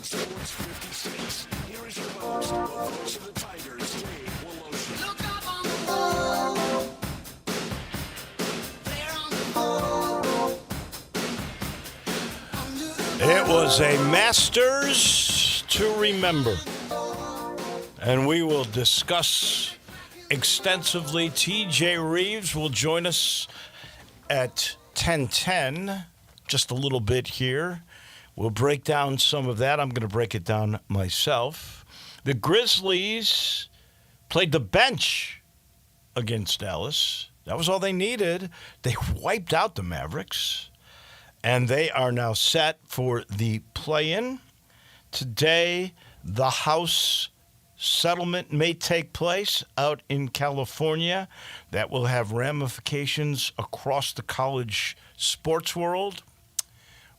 on Sports 56. Here is your host, the voice of the Tigers, Wolo. Look up on the wall. There on the wall. It was a Masters to remember. And we will discuss extensively. TJ Reeves will join us at 10:10, just a little bit here. We'll break down some of that. I'm going to break it down myself. The Grizzlies played the bench against Dallas. That was all they needed. They wiped out the Mavericks, and they are now set for the play-in. Today, the House settlement may take place out in California. That will have ramifications across the college sports world.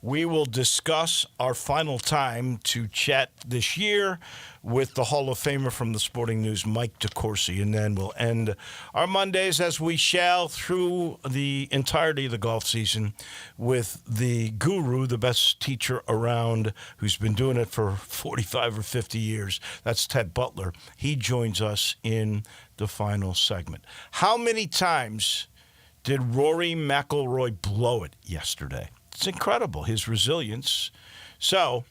We will discuss our final time to chat this year with the Hall of Famer from the Sporting News, Mike DeCourcy, and then we'll end our Mondays, as we shall, through the entirety of the golf season with the guru, the best teacher around, who's been doing it for 45 or 50 years. That's Ted Butler. He joins us in the final segment. How many times did Rory McIlroy blow it yesterday? It's incredible, his resilience. So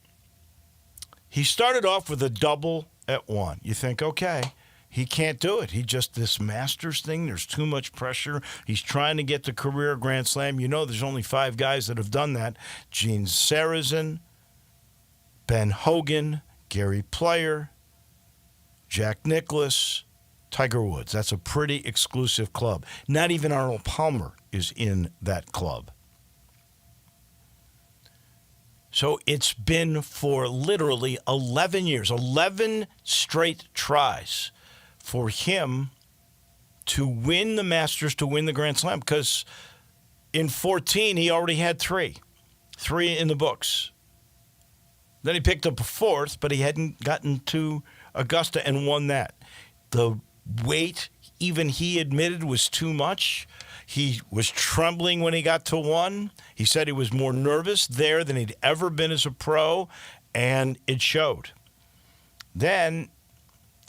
he started off with a double at one. You think, okay, he can't do it. He just, this Masters thing, there's too much pressure. He's trying to get the career Grand Slam. You know, there's only 5 guys that have done that. Gene Sarazen, Ben Hogan, Gary Player, Jack Nicklaus, Tiger Woods. That's a pretty exclusive club. Not even Arnold Palmer is in that club. So it's been for literally 11 years, 11 straight tries for him to win the Masters, to win the Grand Slam, because in 14 he already had 3 in the books. Then he picked up a 4th, but he hadn't gotten to Augusta and won that. The weight, even he admitted, was too much. He was trembling when he got to 1. He said he was more nervous there than he'd ever been as a pro, and it showed. Then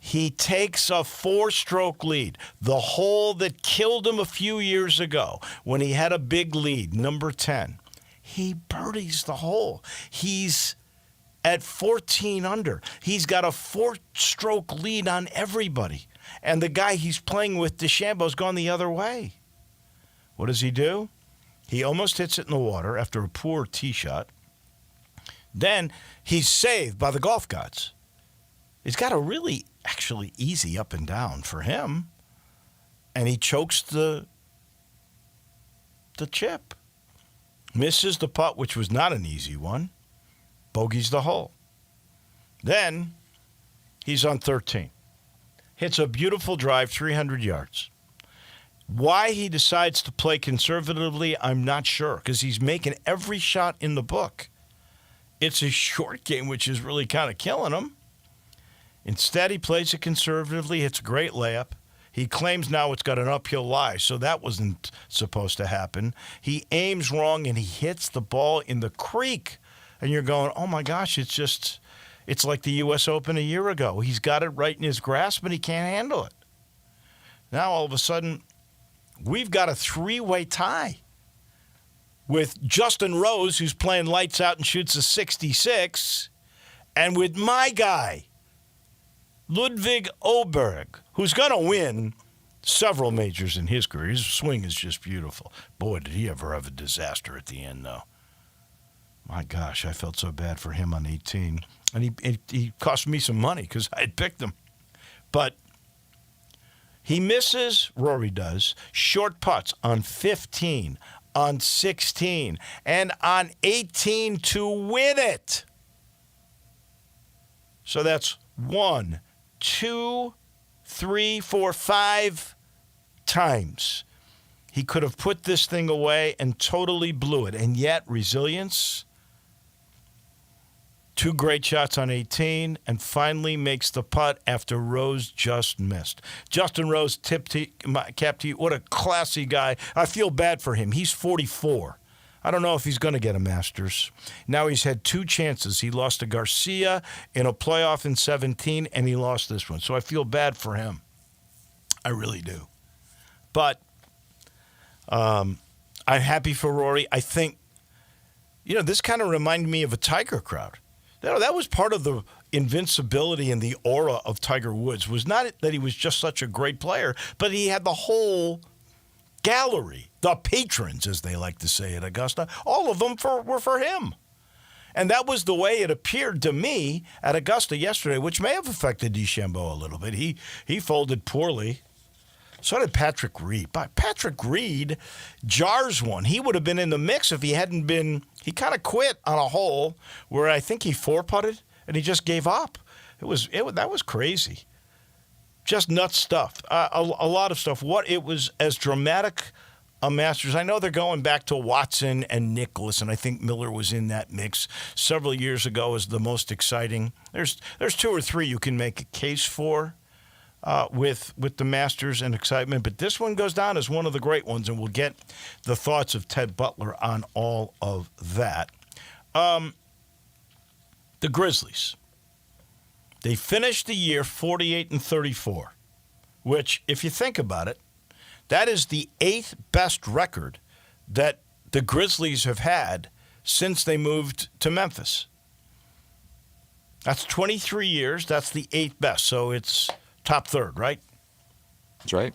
he takes a 4-stroke lead, the hole that killed him a few years ago when he had a big lead, number 10. He birdies the hole. He's at 14 under. He's got a 4-stroke lead on everybody. And the guy he's playing with, DeChambeau's gone the other way. What does he do? He almost hits it in the water after a poor tee shot. Then he's saved by the golf gods. He's got a really, actually easy up and down for him. And he chokes the chip. Misses the putt, which was not an easy one. Bogeys the hole. Then he's on 13. Hits a beautiful drive, 300 yards. Why he decides to play conservatively, I'm not sure, because he's making every shot in the book. It's a short game, which is really kind of killing him. Instead, he plays it conservatively. Hits a great layup. He claims now it's got an uphill lie, so that wasn't supposed to happen. He aims wrong, and he hits the ball in the creek. And you're going, oh, my gosh, it's like the U.S. Open a year ago. He's got it right in his grasp, and he can't handle it. Now, all of a sudden, we've got a 3-way tie with Justin Rose, who's playing lights out and shoots a 66, and with my guy, Ludwig Åberg, who's going to win several majors in his career. His swing is just beautiful. Boy, did he ever have a disaster at the end, though. My gosh, I felt so bad for him on 18. And he cost me some money because I had picked him. But he misses, Rory does, short putts on 15, on 16, and on 18 to win it. So that's 1, 2, 3, 4, 5 times. He could have put this thing away and totally blew it. And yet, resilience, 2 great shots on 18, and finally makes the putt after Rose just missed. Justin Rose, cap to you. What a classy guy. I feel bad for him. He's 44. I don't know if he's going to get a Masters. Now he's had 2 chances. He lost to Garcia in a playoff in 17, and he lost this one. So I feel bad for him. I really do. But I'm happy for Rory. I think, this kind of reminded me of a Tiger crowd. That was part of the invincibility and the aura of Tiger Woods, was not that he was just such a great player, but he had the whole gallery, the patrons, as they like to say at Augusta, all of them were for him. And that was the way it appeared to me at Augusta yesterday, which may have affected DeChambeau a little bit. He folded poorly. So did Patrick Reed. But Patrick Reed jars one. He would have been in the mix if he hadn't been. He kind of quit on a hole where I think he 4-putted and he just gave up. That was crazy. Just nuts stuff. A lot of stuff. It was as dramatic a Masters. I know they're going back to Watson and Nicklaus, and I think Miller was in that mix several years ago as the most exciting. There's 2 or 3 you can make a case for. With the Masters and excitement. But this one goes down as one of the great ones, and we'll get the thoughts of Ted Butler on all of that. The Grizzlies. They finished the year 48-34, which, if you think about it, that is the 8th best record that the Grizzlies have had since they moved to Memphis. That's 23 years. That's the 8th best. So it's top third, right? That's right.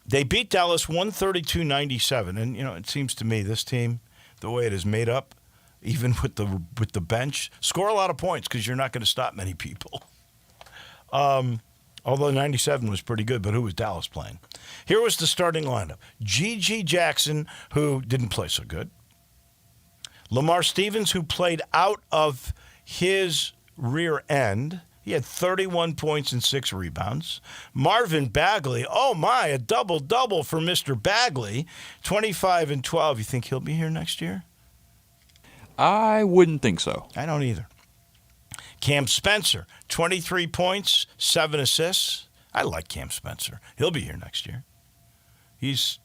They beat Dallas 132-97, and it seems to me this team, the way it is made up, even with the bench, score a lot of points because you're not going to stop many people. Although 97 was pretty good, but who was Dallas playing? Here was the starting lineup: G.G. Jackson, who didn't play so good; Lamar Stevens, who played out of his rear end. He had 31 points and 6 rebounds. Marvin Bagley, oh my, a double-double for Mr. Bagley, 25 and 12. You think he'll be here next year? I wouldn't think so. I don't either. Cam Spencer, 23 points, 7 assists. I like Cam Spencer. He'll be here next year. He's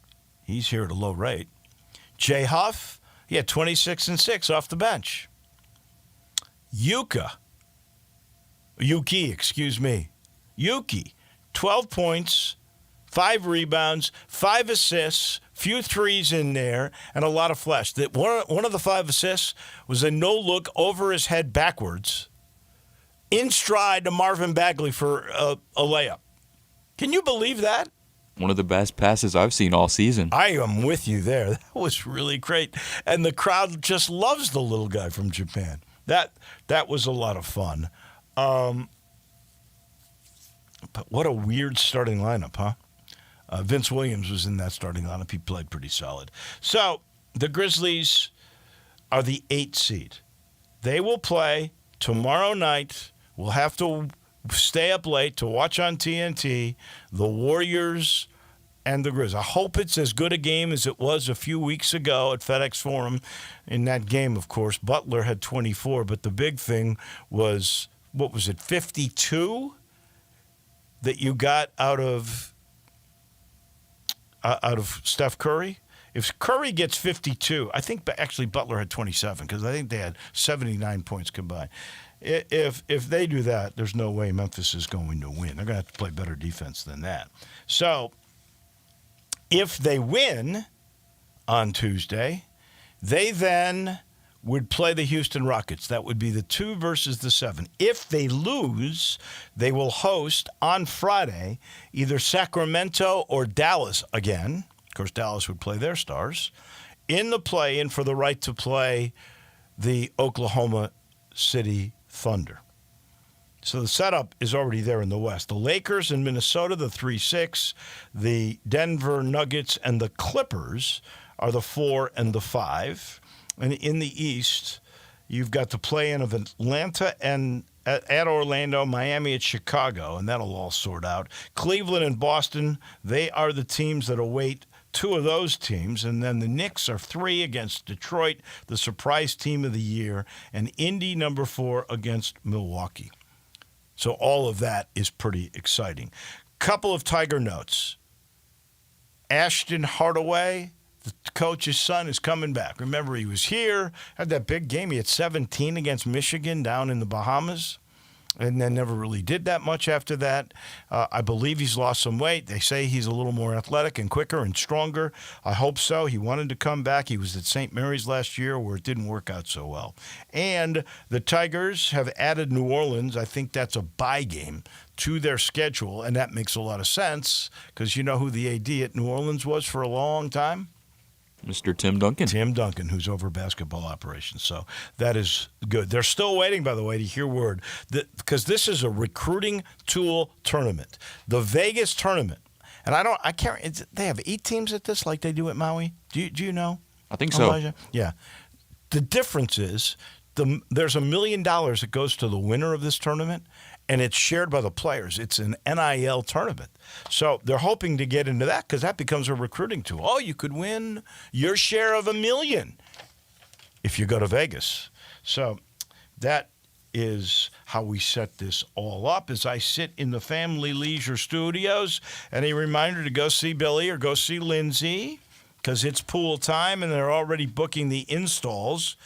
here at a low rate. Jay Huff, he had 26 and 6 off the bench. Yuki, 12 points, 5 rebounds, 5 assists, few threes in there, and a lot of flash. One of the 5 assists was a no-look over his head backwards, in stride to Marvin Bagley for a layup. Can you believe that? One of the best passes I've seen all season. I am with you there. That was really great. And the crowd just loves the little guy from Japan. That was a lot of fun. But what a weird starting lineup, huh? Vince Williams was in that starting lineup. He played pretty solid. So the Grizzlies are the 8th seed. They will play tomorrow night. We'll have to stay up late to watch on TNT the Warriors and the Grizzlies. I hope it's as good a game as it was a few weeks ago at FedEx Forum. In that game, of course, Butler had 24, but the big thing was, 52 that you got out of Steph Curry? If Curry gets 52, I think actually Butler had 27 because I think they had 79 points combined. If they do that, there's no way Memphis is going to win. They're going to have to play better defense than that. So if they win on Tuesday, they then would play the Houston Rockets. That would be the 2 versus the 7. If they lose, they will host on Friday either Sacramento or Dallas again. Of course, Dallas would play their stars in the play-in for the right to play the Oklahoma City Thunder. So the setup is already there in the West. The Lakers and Minnesota, the 3-6. The Denver Nuggets and the Clippers are the 4 and the 5. And in the East, you've got the play-in of Atlanta and at Orlando, Miami at Chicago, and that'll all sort out. Cleveland and Boston, they are the teams that await 2 of those teams. And then the Knicks are 3 against Detroit, the surprise team of the year, and Indy number 4 against Milwaukee. So all of that is pretty exciting. Couple of Tiger notes. Ashton Hardaway, The coach's son is coming back. Remember, he was here, had that big game. He had 17 against Michigan down in the Bahamas, and then never really did that much after that. I believe he's lost some weight. They say he's a little more athletic and quicker and stronger. I hope so. He wanted to come back. He was at St. Mary's last year where it didn't work out so well. And the Tigers have added New Orleans. I think that's a bye game to their schedule, and that makes a lot of sense because you know who the AD at New Orleans was for a long time? Mr. Tim Duncan. Tim Duncan, who's over basketball operations. So that is good. They're still waiting, by the way, to hear word because this is a recruiting tool tournament. The Vegas tournament, and I can't. They have 8 teams at this, like they do at Maui. Do you know? I think so. Elijah? Yeah. The difference is there's $1 million that goes to the winner of this tournament, and it's shared by the players. It's an NIL tournament. So they're hoping to get into that because that becomes a recruiting tool. Oh, you could win your share of $1 million if you go to Vegas. So that is how we set this all up as I sit in the Family Leisure Studios. And a reminder to go see Billy or go see Lindsay because it's pool time and they're already booking the installs.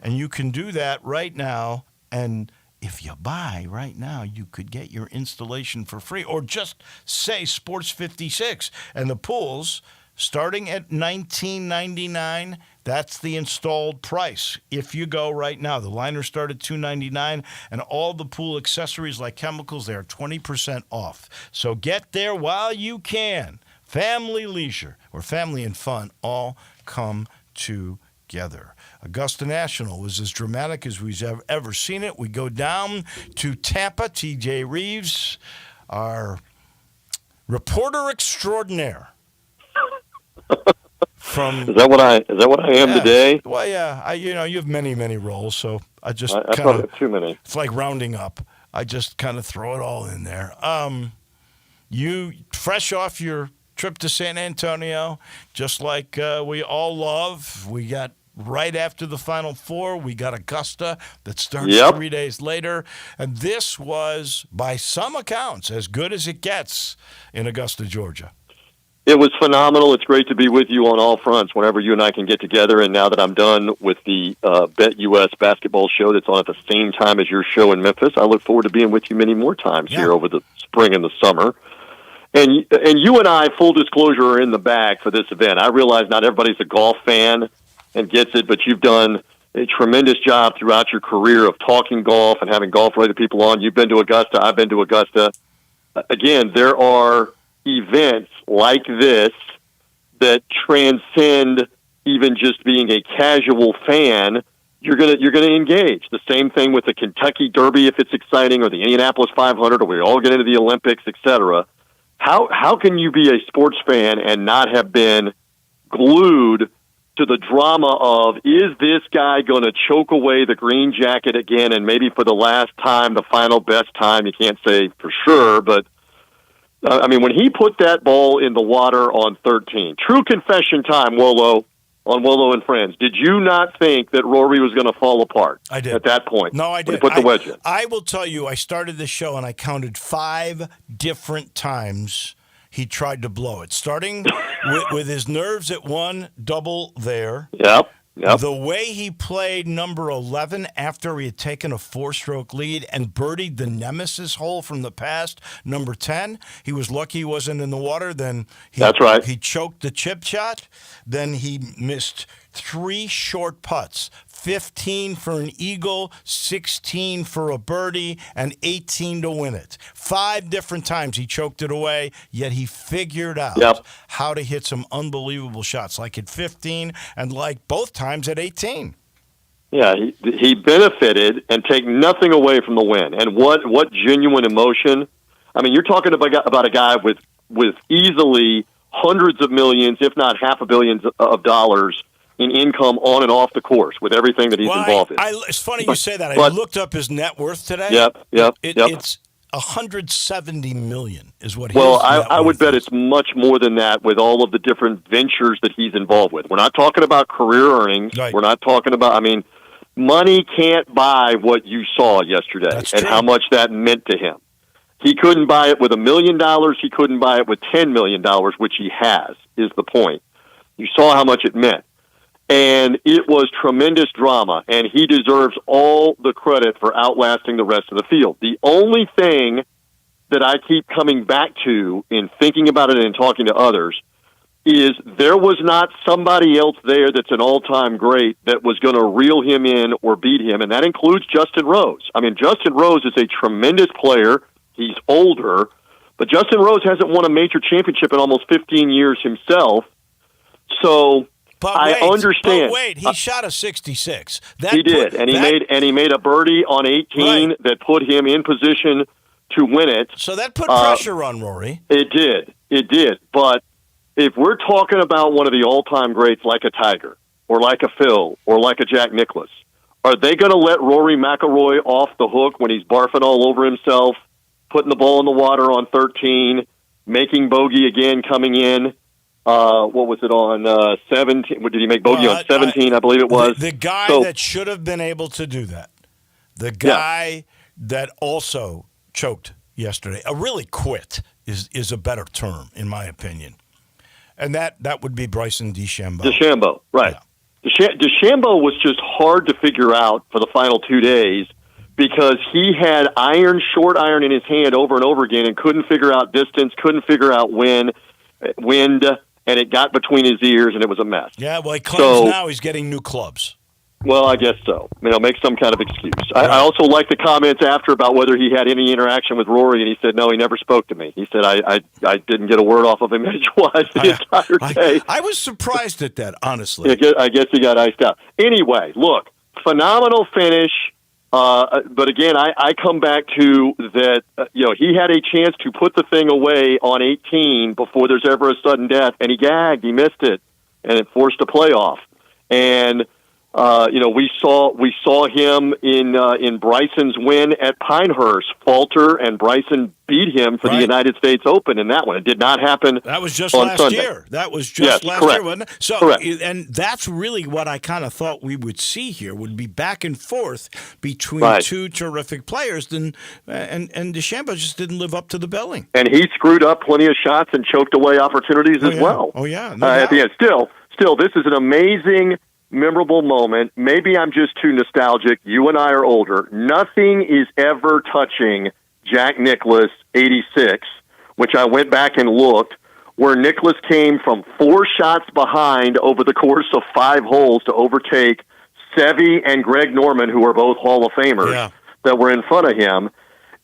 And you can do that right now. And if you buy right now, you could get your installation for free. Or just say Sports56. And the pools, starting at $19.99, that's the installed price. If you go right now, the liners start at $2.99, and all the pool accessories like chemicals, they are 20% off. So get there while you can. Family Leisure, where family and fun all come together. Augusta National was as dramatic as we've ever seen it. We go down to Tampa. TJ Reeves, our reporter extraordinaire. Is that what I am today? Well, yeah. You have many roles, so I just I probably have too many. It's like rounding up. I just kind of throw it all in there. You fresh off your trip to San Antonio, just like we all love. We got right after the Final Four, we got Augusta that starts 3 days later. And this was, by some accounts, as good as it gets in Augusta, Georgia. It was phenomenal. It's great to be with you on all fronts whenever you and I can get together. And now that I'm done with the Bet US basketball show that's on at the same time as your show in Memphis, I look forward to being with you many more times here over the spring and the summer. And you and I, full disclosure, are in the bag for this event. I realize not everybody's a golf fan and gets it, but you've done a tremendous job throughout your career of talking golf and having golf-related people on. You've been to Augusta. I've been to Augusta. Again, there are events like this that transcend even just being a casual fan. You're gonna engage. The same thing with the Kentucky Derby if it's exciting, or the Indianapolis 500, or we all get into the Olympics, etc. How can you be a sports fan and not have been glued to the drama of, is this guy going to choke away the green jacket again, and maybe for the last time, the final best time? You can't say for sure, but when he put that ball in the water on 13, true confession time, Wolo, on Wolo and Friends, did you not think that Rory was going to fall apart? I did. At that point. No, I did. When he put the wedge in. I will tell you, I started the show and I counted 5 different times he tried to blow it, starting with his nerves at 1 double there. Yep. The way he played number 11 after he had taken a 4-stroke lead and birdied the nemesis hole from the past, number 10. He was lucky he wasn't in the water. Then That's right. He choked the chip shot. Then he missed 3 short putts, 15 for an eagle, 16 for a birdie, and 18 to win it. 5 different times he choked it away, yet he figured out how to hit some unbelievable shots, like at 15 and like both times at 18. Yeah, he benefited and take nothing away from the win. And what genuine emotion. I mean, you're talking about a guy with easily hundreds of millions, if not $500 million of dollars in income on and off the course with everything that he's involved in. It's funny you say that. I looked up his net worth today. Yep. It's $170 million is what. Well, I would bet it's much more than that with all of the different ventures that he's involved with. We're not talking about career earnings. Right. We're not talking about. Money can't buy what you saw yesterday. That's and true. how much that meant to him. He couldn't buy it with $1 million. He couldn't buy it with $10 million, which he has. Is the point. You saw how much it meant. And it was tremendous drama, and he deserves all the credit for outlasting the rest of the field. The only thing that I keep coming back to in thinking about it and talking to others is there was not somebody else there that's an all-time great that was going to reel him in or beat him, and that includes Justin Rose. I mean, Justin Rose is a tremendous player. He's older, but Justin Rose hasn't won a major championship in almost 15 years himself. So I understand. But wait, he shot a 66. He did, and he made a birdie on 18 right. that put him in position to win it. So that put pressure on Rory. It did. But if we're talking about one of the all-time greats like a Tiger or like a Phil or like a Jack Nicklaus, are they going to let Rory McIlroy off the hook when he's barfing all over himself, putting the ball in the water on 13, making bogey again coming in? What was it on 17? Did he make bogey on 17? I believe it was. The guy that should have been able to do that. The guy that also choked yesterday. Really quit is a better term, in my opinion. And that would be Bryson DeChambeau. DeChambeau, right. Yeah. DeChambeau was just hard to figure out for the final 2 days because he had short iron in his hand over and over again and couldn't figure out distance, couldn't figure out wind, and it got between his ears, and it was a mess. Yeah, well, he claims now he's getting new clubs. Well, I guess so. Make some kind of excuse. Right. I also like the comments after about whether he had any interaction with Rory, and he said, no, he never spoke to me. He said, I didn't get a word off of him edgewise the entire day. I was surprised at that, honestly. I guess he got iced out. Anyway, look, phenomenal finish. But again, I come back to that, he had a chance to put the thing away on 18 before there's ever a sudden death, and he gagged. He missed it, and it forced a playoff. And we saw him in Bryson's win at Pinehurst falter, and Bryson beat him for the United States Open in that one. It did not happen. That was just on last Sunday. year. That was just last correct. year, wasn't it? So, correct. And that's really what I kind of thought we would see here, would be back and forth between two terrific players. And DeChambeau just didn't live up to the billing. And he screwed up plenty of shots and choked away opportunities as well. Oh, yeah. At the end. Still, this is an amazing, memorable moment. Maybe I'm just too nostalgic. You and I are older. Nothing is ever touching Jack Nicklaus 86, which I went back and looked, where Nicklaus came from 4 shots behind over the course of 5 holes to overtake Seve and Greg Norman, who are both Hall of Famers that were in front of him.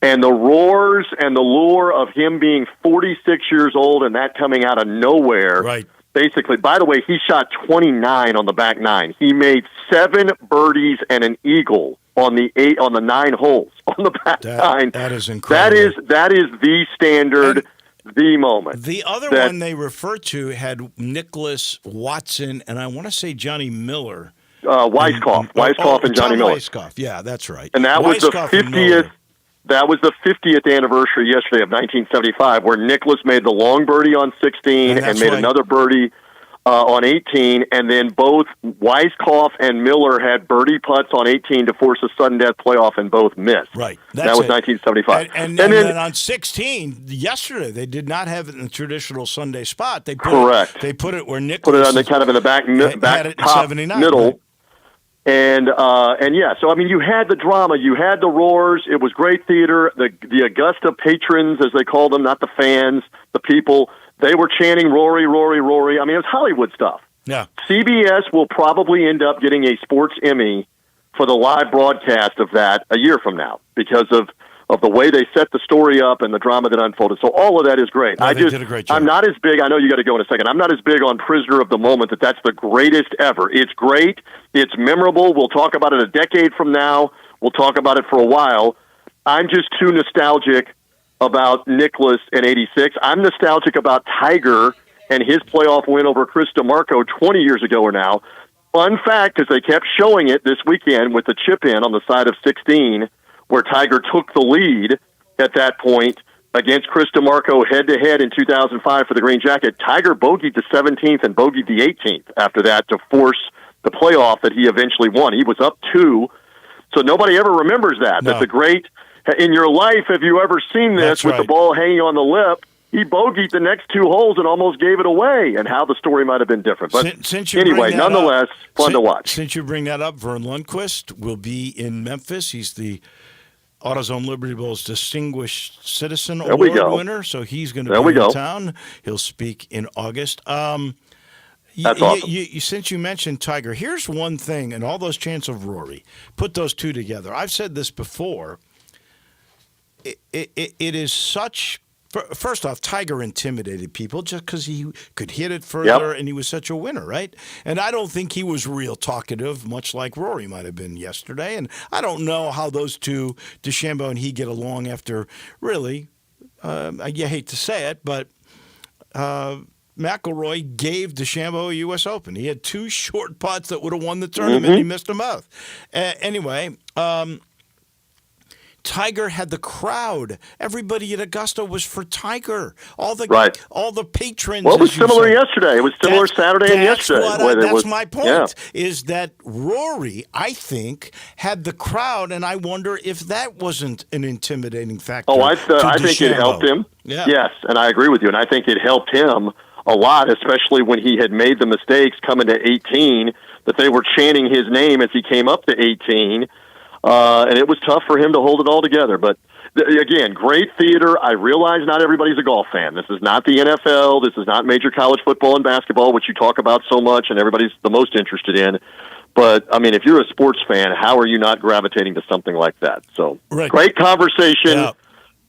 And the roars and the lure of him being 46 years old and that coming out of nowhere. Right. Basically, by the way, he shot 29 on the back 9. He made 7 birdies and an eagle on the 9 holes on the back 9. That is incredible. That is the standard, the moment. The other one they referred to had Nicholas Watson, and I want to say Johnny Miller. Weiskopf and Johnny Miller. Weiskopf, yeah, that's right. And that was the 50th. That was the 50th anniversary yesterday of 1975, where Nicklaus made the long birdie on 16 and made another birdie on 18, and then both Weiskopf and Miller had birdie putts on 18 to force a sudden death playoff, and both missed. Right. That was 1975. And then on 16, yesterday, they did not have it in the traditional Sunday spot. They put They put it where Nicklaus put it on the kind of in the back top 79, middle. Right? And so I mean, you had the drama, you had the roars. It was great theater. The Augusta patrons, as they called them, not the fans, the people, they were chanting Rory, Rory, Rory. I mean, it was Hollywood stuff. Yeah. CBS will probably end up getting a sports Emmy for the live broadcast of that a year from now because of the way they set the story up and the drama that unfolded. So all of that is great. No, they did a great job. I'm not as big. I know you got to go in a second. I'm not as big on Prisoner of the Moment that's the greatest ever. It's great. It's memorable. We'll talk about it a decade from now. We'll talk about it for a while. I'm just too nostalgic about Nicklaus in 86. I'm nostalgic about Tiger and his playoff win over Chris DeMarco 20 years ago or now. Fun fact, because they kept showing it this weekend with the chip in on the side of 16, where Tiger took the lead at that point against Chris DeMarco head-to-head in 2005 for the green jacket. Tiger bogeyed the 17th and bogeyed the 18th after that to force the playoff that he eventually won. He was up 2, so nobody ever remembers that. No. That's a great... In your life, have you ever seen this with the ball hanging on the lip he bogeyed the next 2 holes and almost gave it away, and how the story might have been different. But Since you anyway, bring that nonetheless, fun to watch. Since you bring that up, Vern Lundquist will be in Memphis. He's the AutoZone Liberty Bowl's Distinguished Citizen Award winner, so he's going to be in town. He'll speak in August. That's awesome. Since you mentioned Tiger, here's one thing, and all those chants of Rory, put those two together. I've said this before. It is such. First off, Tiger intimidated people just because he could hit it further and he was such a winner, right? And I don't think he was real talkative, much like Rory might have been yesterday. And I don't know how those two, DeChambeau and he, get along after really, you hate to say it, but McIlroy gave DeChambeau a U.S. Open. He had 2 short putts that would have won the tournament. He missed them both. Anyway, Tiger had the crowd. Everybody at Augusta was for Tiger. All the patrons. Well, it was similar yesterday. It was similar Saturday and yesterday. That's my point, is that Rory, I think, had the crowd, and I wonder if that wasn't an intimidating factor. I think it helped him. Yeah. Yes, and I agree with you. And I think it helped him a lot, especially when he had made the mistakes coming to 18, that they were chanting his name as he came up to 18. And it was tough for him to hold it all together. But, again, great theater. I realize not everybody's a golf fan. This is not the NFL. This is not major college football and basketball, which you talk about so much and everybody's the most interested in. But, I mean, if you're a sports fan, how are you not gravitating to something like that? So, Great conversation. Yeah.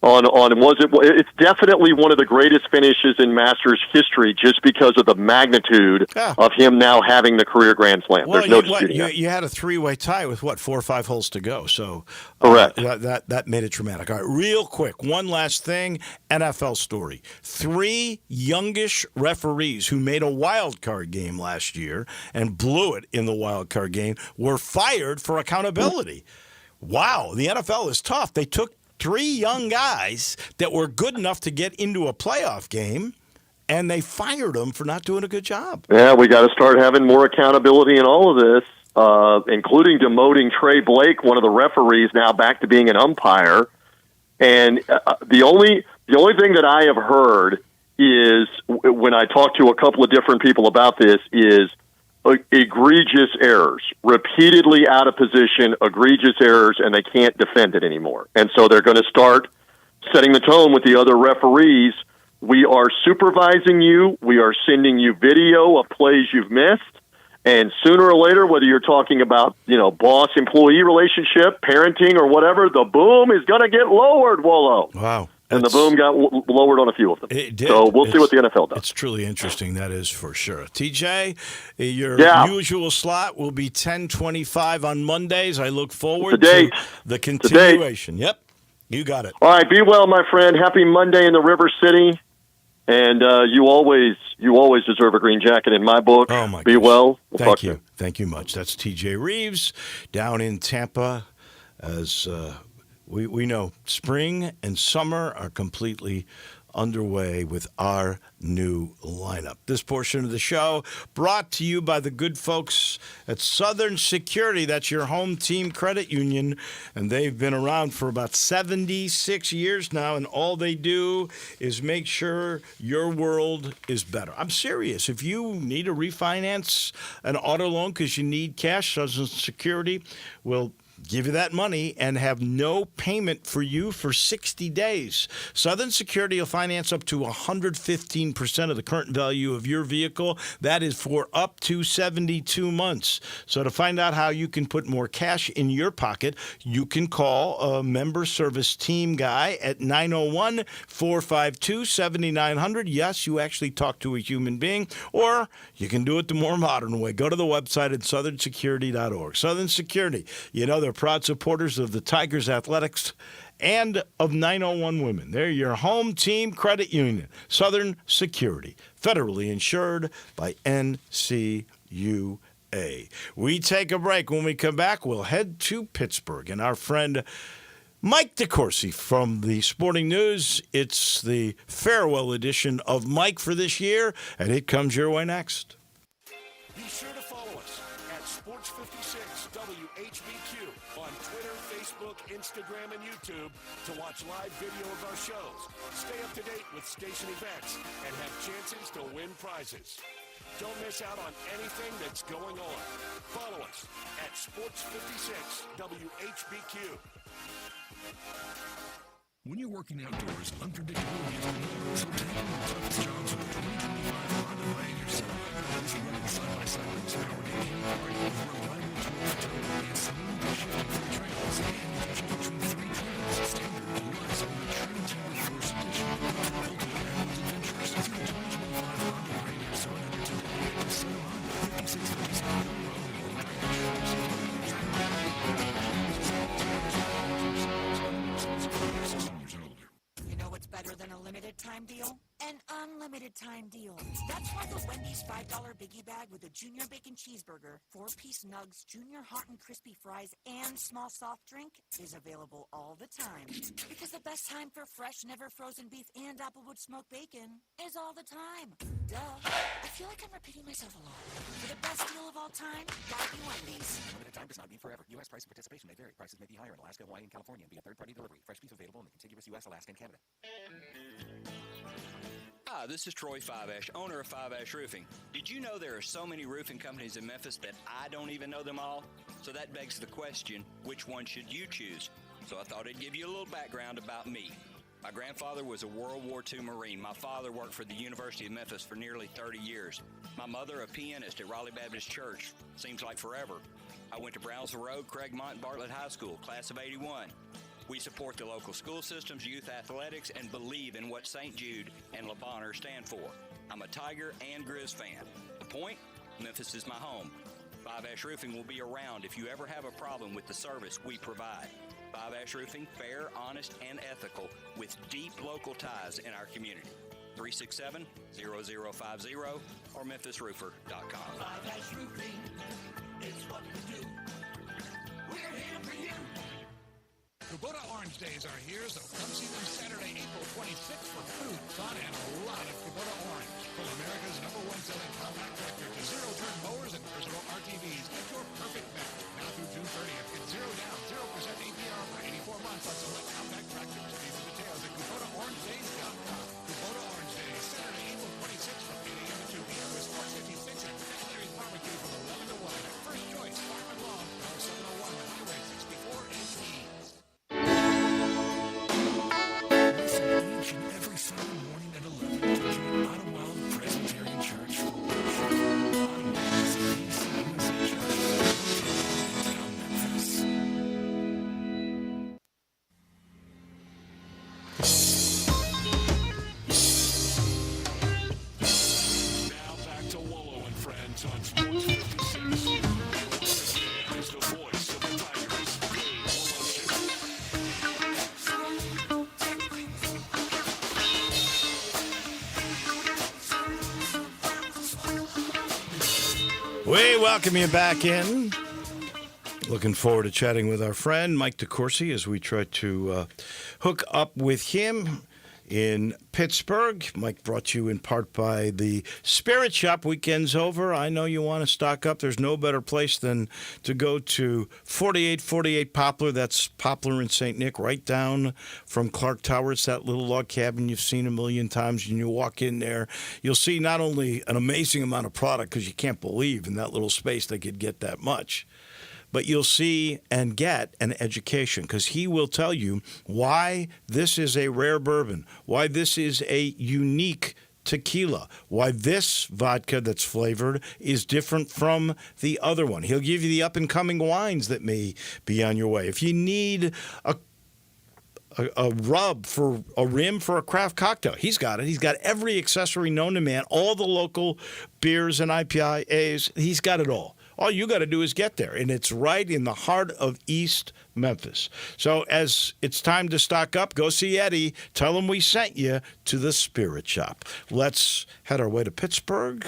It's definitely one of the greatest finishes in Masters history just because of the magnitude of him now having the career Grand Slam. Well, There's no disputing it. You had a 3-way tie with, 4 or 5 holes to go. So correct. That made it dramatic. All right, real quick, one last thing, NFL story. 3 youngish referees who made a wild card game last year and blew it in the wild card game were fired for accountability. Wow, the NFL is tough. They took 3 young guys that were good enough to get into a playoff game, and they fired them for not doing a good job. Yeah, we got to start having more accountability in all of this, including demoting Trey Blake, one of the referees, now back to being an umpire. And the only thing that I have heard is, when I talk to a couple of different people about this, is egregious errors, repeatedly out of position, egregious errors, and they can't defend it anymore. And so they're going to start setting the tone with the other referees. We are supervising you. We are sending you video of plays you've missed. And sooner or later, whether you're talking about, boss-employee relationship, parenting, or whatever, the boom is going to get lowered, Wolo. Wow. And the boom got lowered on a few of them. It did. So we'll see what the NFL does. It's truly interesting, that is for sure. TJ, your usual slot will be 10:25 on Mondays. I look forward to the continuation. Yep, you got it. All right, be well, my friend. Happy Monday in the River City. And you always deserve a green jacket in my book. Oh, my Be gosh. well. We'll Thank talk you. soon. Thank you much. That's TJ Reeves down in Tampa as we know spring and summer are completely underway with our new lineup. This portion of the show brought to you by the good folks at Southern Security. That's your home team credit union, and they've been around for about 76 years now, and all they do is make sure your world is better. I'm serious. If you need to refinance an auto loan because you need cash, Southern Security will give you that money and have no payment for you for 60 days. Southern Security will finance up to 115% of the current value of your vehicle. That is for up to 72 months. So to find out how you can put more cash in your pocket, you can call a member service team guy at 901-452-7900. Yes, you actually talk to a human being, or you can do it the more modern way. Go to the website at southernsecurity.org. Southern Security, they're proud supporters of the Tigers athletics and of 901 Women. They're your home team credit union. Southern Security, federally insured by NCUA. We take a break. When we come back, we'll head to Pittsburgh. And our friend Mike DeCourcy from the Sporting News. It's the farewell edition of Mike for this year, and it comes your way next. Be sure to follow us at Sports56 WHBQ on Twitter, Facebook, Instagram, and YouTube to watch live video of our shows. Stay up to date with station events and have chances to win prizes. Don't miss out on anything that's going on. Follow us at Sports56 WHBQ. When you're working outdoors, unpredictability is another. So tackle the toughest jobs with the 2025 Honda Pioneer 700 is running side-by-side horsepower to any party with reliable torque towing and smooth shifting for trails. And you can choose between 3 trails, standard, plus, or the True Timber Force Edition. Ultimate Handles Adventures. See the 2025 Honda Pioneer 700 today at the Sale Honda 5657 Mill Road or You know what's better than a limited time deal? An unlimited time deal. That's why the Wendy's $5 Biggie Bag with a Junior Bacon Cheeseburger, 4-piece nugs, Junior Hot and Crispy Fries, and small soft drink is available all the time. Because the best time for fresh, never frozen beef and Applewood smoked bacon is all the time. Duh. I feel like I'm repeating myself a lot. For the best deal of all time, gotta be Wendy's. Limited time does not mean forever. U.S. price and participation may vary. Prices may be higher in Alaska, Hawaii, and California and via third-party delivery. Fresh beef available in the contiguous U.S., Alaska, and Canada. Hi, this is Troy Five Ash, owner of Five Ash Roofing. Did you know there are so many roofing companies in Memphis that I don't even know them all? So that begs the question, which one should you choose? So I thought I'd give you a little background about me. My grandfather was a World War II Marine. My father worked for the University of Memphis for nearly 30 years. My mother, a pianist at Raleigh Baptist Church. Seems like forever. I went to Brownsville Road, Craigmont, and Bartlett High School, class of 81. We support the local school systems, youth athletics, and believe in what St. Jude and Le Bonheur stand for. I'm a Tiger and Grizz fan. The point? Memphis is my home. Five Ash Roofing will be around if you ever have a problem with the service we provide. Five Ash Roofing, fair, honest, and ethical, with deep local ties in our community. 367-0050 or memphisroofer.com. Five Ash Roofing is what we do. We're here for you. Kubota Orange Days are here, so come see them Saturday, April 26th for food, fun, and a lot of Kubota Orange. From America's #1 selling compact tractor to zero-turn mowers and personal RTVs, get your perfect bet. Now through June 30th, get 0 down, 0% APR for 84 months on select compact tractors. See the details at KubotaOrangeDays.com. Kubota Orange Days, Saturday, April 26th from 8 a.m. to 2 p.m. with Sports 56 and Fat Larry's Barbecue from 11 to 1. At First Choice, Farm and Lawn, number 701, Highway 64 in Keys. Listen each and every Sunday morning at 11 to join Ottawa Presbyterian Church for worship. Ottawa is a PCUSA church in downtown Memphis. Now back to Wolo and Friends on Sports 56. Here's the voice of the Tigers, Dave Wolo. We welcome you back in. Looking forward to chatting with our friend Mike DeCourcy as we try to hook up with him in Pittsburgh. Mike brought to you in part by the Spirit Shop. Weekend's over. I know you want to stock up. There's no better place than to go to 4848 Poplar. That's Poplar in St. Nick, right down from Clark Tower. It's that little log cabin you've seen a million times. And you walk in there, you'll see not only an amazing amount of product, because you can't believe in that little space they could get that much, but you'll see and get an education, because he will tell you why this is a rare bourbon, why this is a unique tequila, why this vodka that's flavored is different from the other one. He'll give you the up-and-coming wines that may be on your way. If you need a rub for a rim for a craft cocktail, he's got it. He's got every accessory known to man, all the local beers and IPAs. He's got it all. All you got to do is get there, and it's right in the heart of East Memphis. So as it's time to stock up, go see Eddie. Tell him we sent you to the Spirit Shop. Let's head our way to Pittsburgh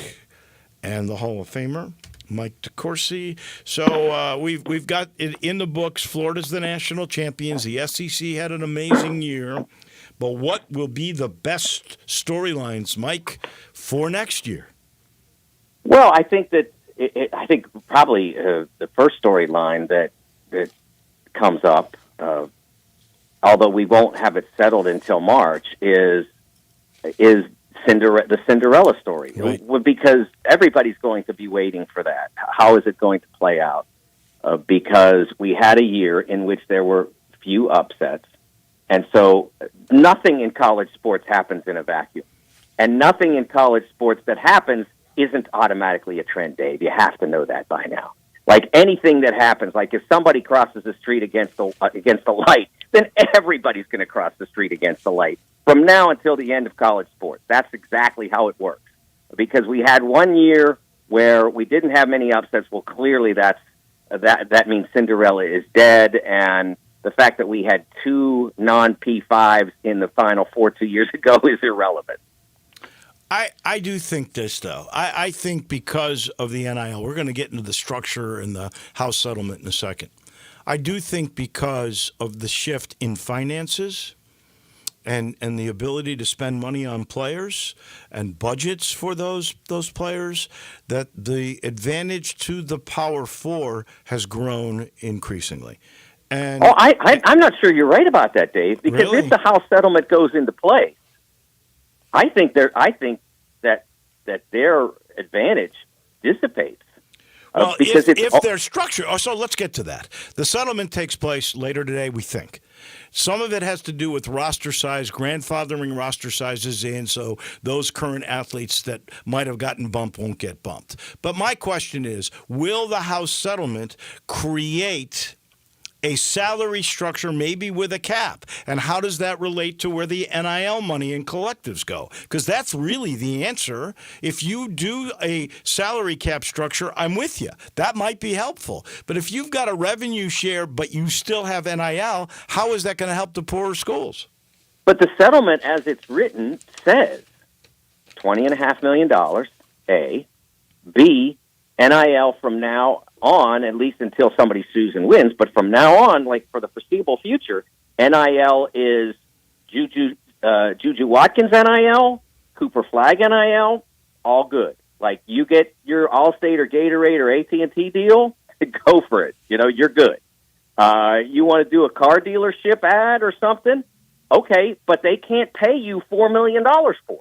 and the Hall of Famer, Mike DeCourcy. So we've got it in the books. Florida's the national champions. The SEC had an amazing year. But what will be the best storylines, Mike, for next year? Well, I think that I think probably the first storyline that comes up, although we won't have it settled until March, is the Cinderella story. Right. Because everybody's going to be waiting for that. How is it going to play out? Because we had a year in which there were few upsets, and so nothing in college sports happens in a vacuum. And nothing in college sports that happens isn't automatically a trend, Dave. You have to know that by now. Like anything that happens, like if somebody crosses the street against the light, then everybody's going to cross the street against the light from now until the end of college sports. That's exactly how it works. Because we had 1 year where we didn't have many upsets. Well, clearly that means Cinderella is dead, and the fact that we had 2 non-P5s in the Final Four 2 years ago is irrelevant. I do think this, though. I think because of the NIL, we're going to get into the structure and the House settlement in a second. I do think because of the shift in finances and the ability to spend money on players and budgets for those players, that the advantage to the Power Four has grown increasingly. And I'm not sure you're right about that, Dave, because Really? if the House settlement goes into play, I think that their advantage dissipates. Well, Because if they're structured, so let's get to that. The settlement takes place later today, we think. Some of it has to do with roster size, grandfathering roster sizes in, so those current athletes that might have gotten bumped won't get bumped. But my question is, will the House settlement create a salary structure, maybe with a cap? And how does that relate to where the NIL money and collectives go? Because that's really the answer. If you do a salary cap structure, I'm with you. That might be helpful. But if you've got a revenue share, but you still have NIL, how is that going to help the poorer schools? But the settlement, as it's written, says $20.5 million, A. B, NIL from now on, at least until somebody sues and wins, but from now on, like for the foreseeable future, NIL is Juju Watkins NIL, Cooper Flag NIL, all good. Like you get your Allstate or Gatorade or AT&T deal, go for it. You know, you're good. You want to do a car dealership ad or something? Okay, but they can't pay you $4 million for it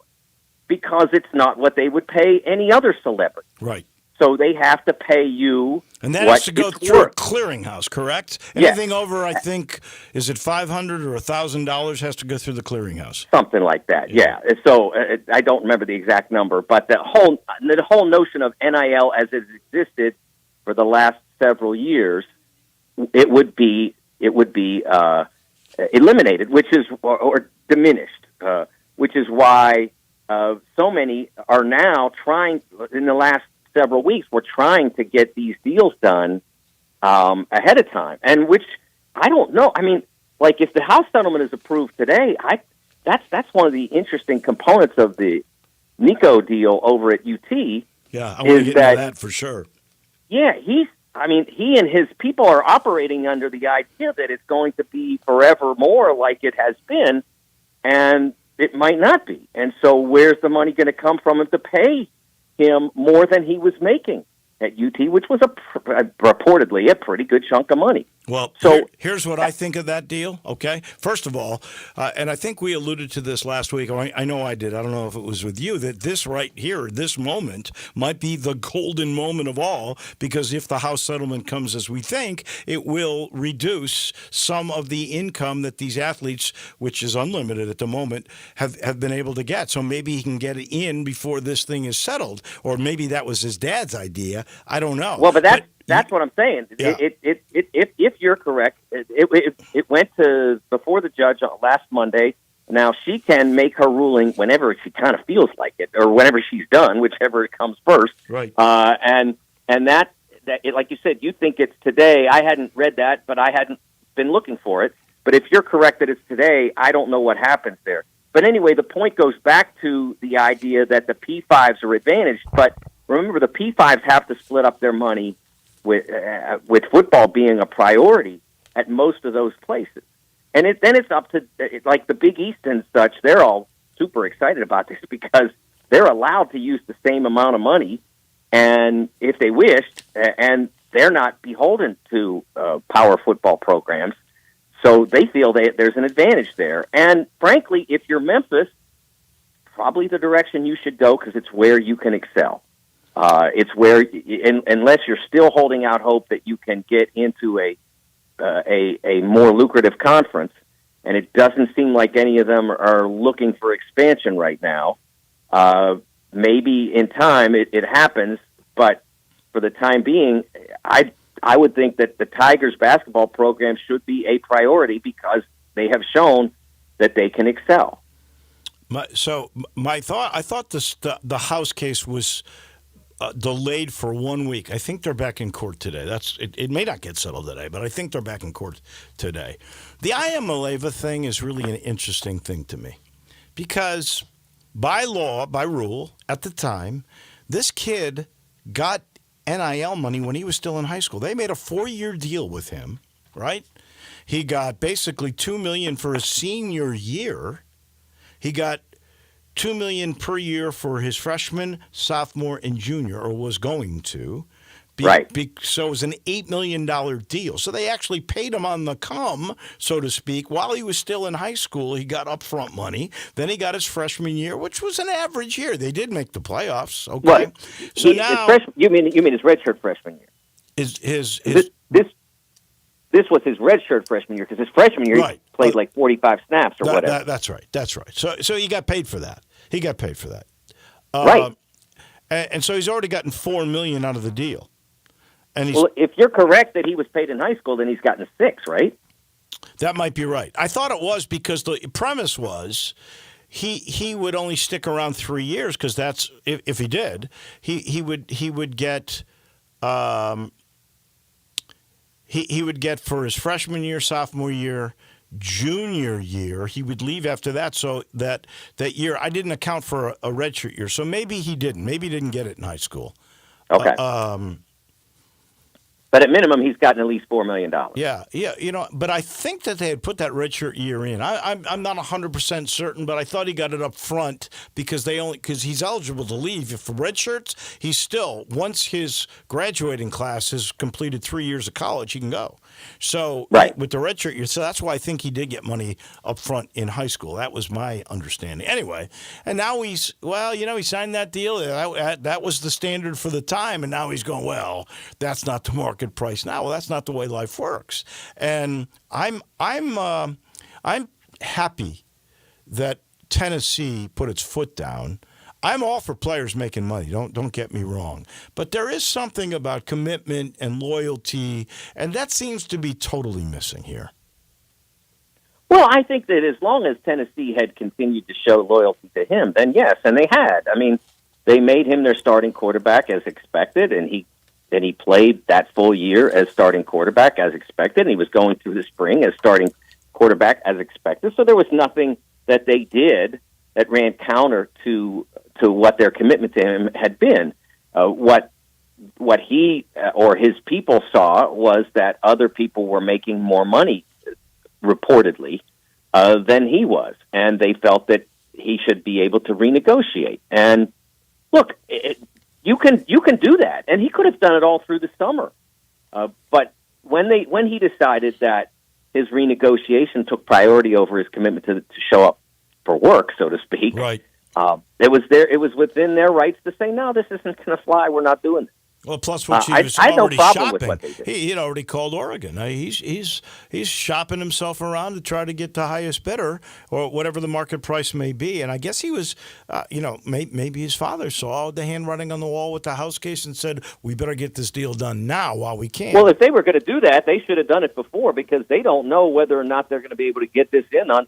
because it's not what they would pay any other celebrity. Right. So they have to pay you. And that what has to go it's through a worth. clearinghouse, correct? Yes. Anything over, I think, is it $500 or $1,000 has to go through the clearinghouse? Something like that, yeah. So I don't remember the exact number, but the whole notion of NIL as it existed for the last several years, it would be eliminated, which is or diminished, which is why so many are now trying in the last several weeks. We're trying to get these deals done ahead of time, and which I don't know. I mean, like if the House settlement is approved today, that's one of the interesting components of the Nico deal over at UT. Yeah, I want to get into that for sure. Yeah, he and his people are operating under the idea that it's going to be forevermore like it has been, and it might not be. And so where's the money going to come from to pay him more than he was making at UT, which was reportedly a pretty good chunk of money? Well, so here's what I think of that deal, okay? First of all, and I think we alluded to this last week. I know I did. I don't know if it was with you, that this right here, this moment, might be the golden moment of all, because if the House settlement comes as we think, it will reduce some of the income that these athletes, which is unlimited at the moment, have been able to get. So maybe he can get it in before this thing is settled, or maybe that was his dad's idea. I don't know. Well, but that's what I'm saying. Yeah. If you're correct, it went to before the judge last Monday. Now she can make her ruling whenever she kind of feels like it, or whenever she's done, whichever it comes first. Right. And that like you said, you think it's today. I hadn't read that, but I hadn't been looking for it. But if you're correct that it's today, I don't know what happens there. But anyway, the point goes back to the idea that the P5s are advantaged. But remember, the P5s have to split up their money with football being a priority at most of those places. And then it's up to, like the Big East and such, they're all super excited about this because they're allowed to use the same amount of money and if they wished, and they're not beholden to power football programs, so they feel there's an advantage there. And frankly, if you're Memphis, probably the direction you should go because it's where you can excel. It's where, unless you're still holding out hope that you can get into a more lucrative conference, and it doesn't seem like any of them are looking for expansion right now. Maybe in time it happens, but for the time being, I would think that the Tigers basketball program should be a priority because they have shown that they can excel. I thought the House case was delayed for 1 week. I think they're back in court today. It may not get settled today, but I think they're back in court today. The Iamaleava thing is really an interesting thing to me because by law, by rule, at the time, this kid got NIL money when he was still in high school. They made a 4-year deal with him, right? He got basically $2 million for his senior year. He got $2 million per year for his freshman, sophomore, and junior, or was going to. Right. So it was an $8 million deal. So they actually paid him on the come, so to speak, while he was still in high school. He got upfront money. Then he got his freshman year, which was an average year. They did make the playoffs. Okay. Well, so now you mean his redshirt freshman year? This was his redshirt freshman year because his freshman year he played like 45 snaps or whatever. That's right. That's right. So he got paid for that. Right. And so he's already gotten $4 million out of the deal. And well, if you're correct that he was paid in high school, then he's gotten 6, right? That might be right. I thought it was because the premise was he would only stick around 3 years because that's if he did he would get he would get for his freshman year, sophomore year, junior year. He would leave after that. So that year, I didn't account for a redshirt year. So maybe he didn't. Maybe he didn't get it in high school. Okay. But at minimum, he's gotten at least $4 million. Yeah. But I think that they had put that redshirt year in. I'm not 100% certain, but I thought he got it up front because he's eligible to leave. If for redshirts, he's still, once his graduating class has completed 3 years of college, he can go. So right. With the redshirt year, so that's why I think he did get money up front in high school. That was my understanding. Anyway, and now he signed that deal. That was the standard for the time, and now he's going, well, that's not the market price now. Well, that's not the way life works. And I'm happy that Tennessee put its foot down. I'm all for players making money. Don't get me wrong. But there is something about commitment and loyalty, and that seems to be totally missing here. Well, I think that as long as Tennessee had continued to show loyalty to him, then yes, and they had. I mean, they made him their starting quarterback as expected, and he played that full year as starting quarterback as expected, and he was going through the spring as starting quarterback as expected. So there was nothing that they did that ran counter to what their commitment to him had been. What he or his people saw was that other people were making more money, reportedly, than he was, and they felt that he should be able to renegotiate. And look, you can do that, and he could have done it all through the summer. But when he decided that his renegotiation took priority over his commitment to show up for work, so to speak, right. It was within their rights to say, no, this isn't going to fly. We're not doing this. Well, plus what he was already shopping. He had already called Oregon. He's shopping himself around to try to get the highest bidder or whatever the market price may be. And I guess he was, maybe his father saw the handwriting on the wall with the House case and said, we better get this deal done now while we can. Well, if they were going to do that, they should have done it before because they don't know whether or not they're going to be able to get this in on.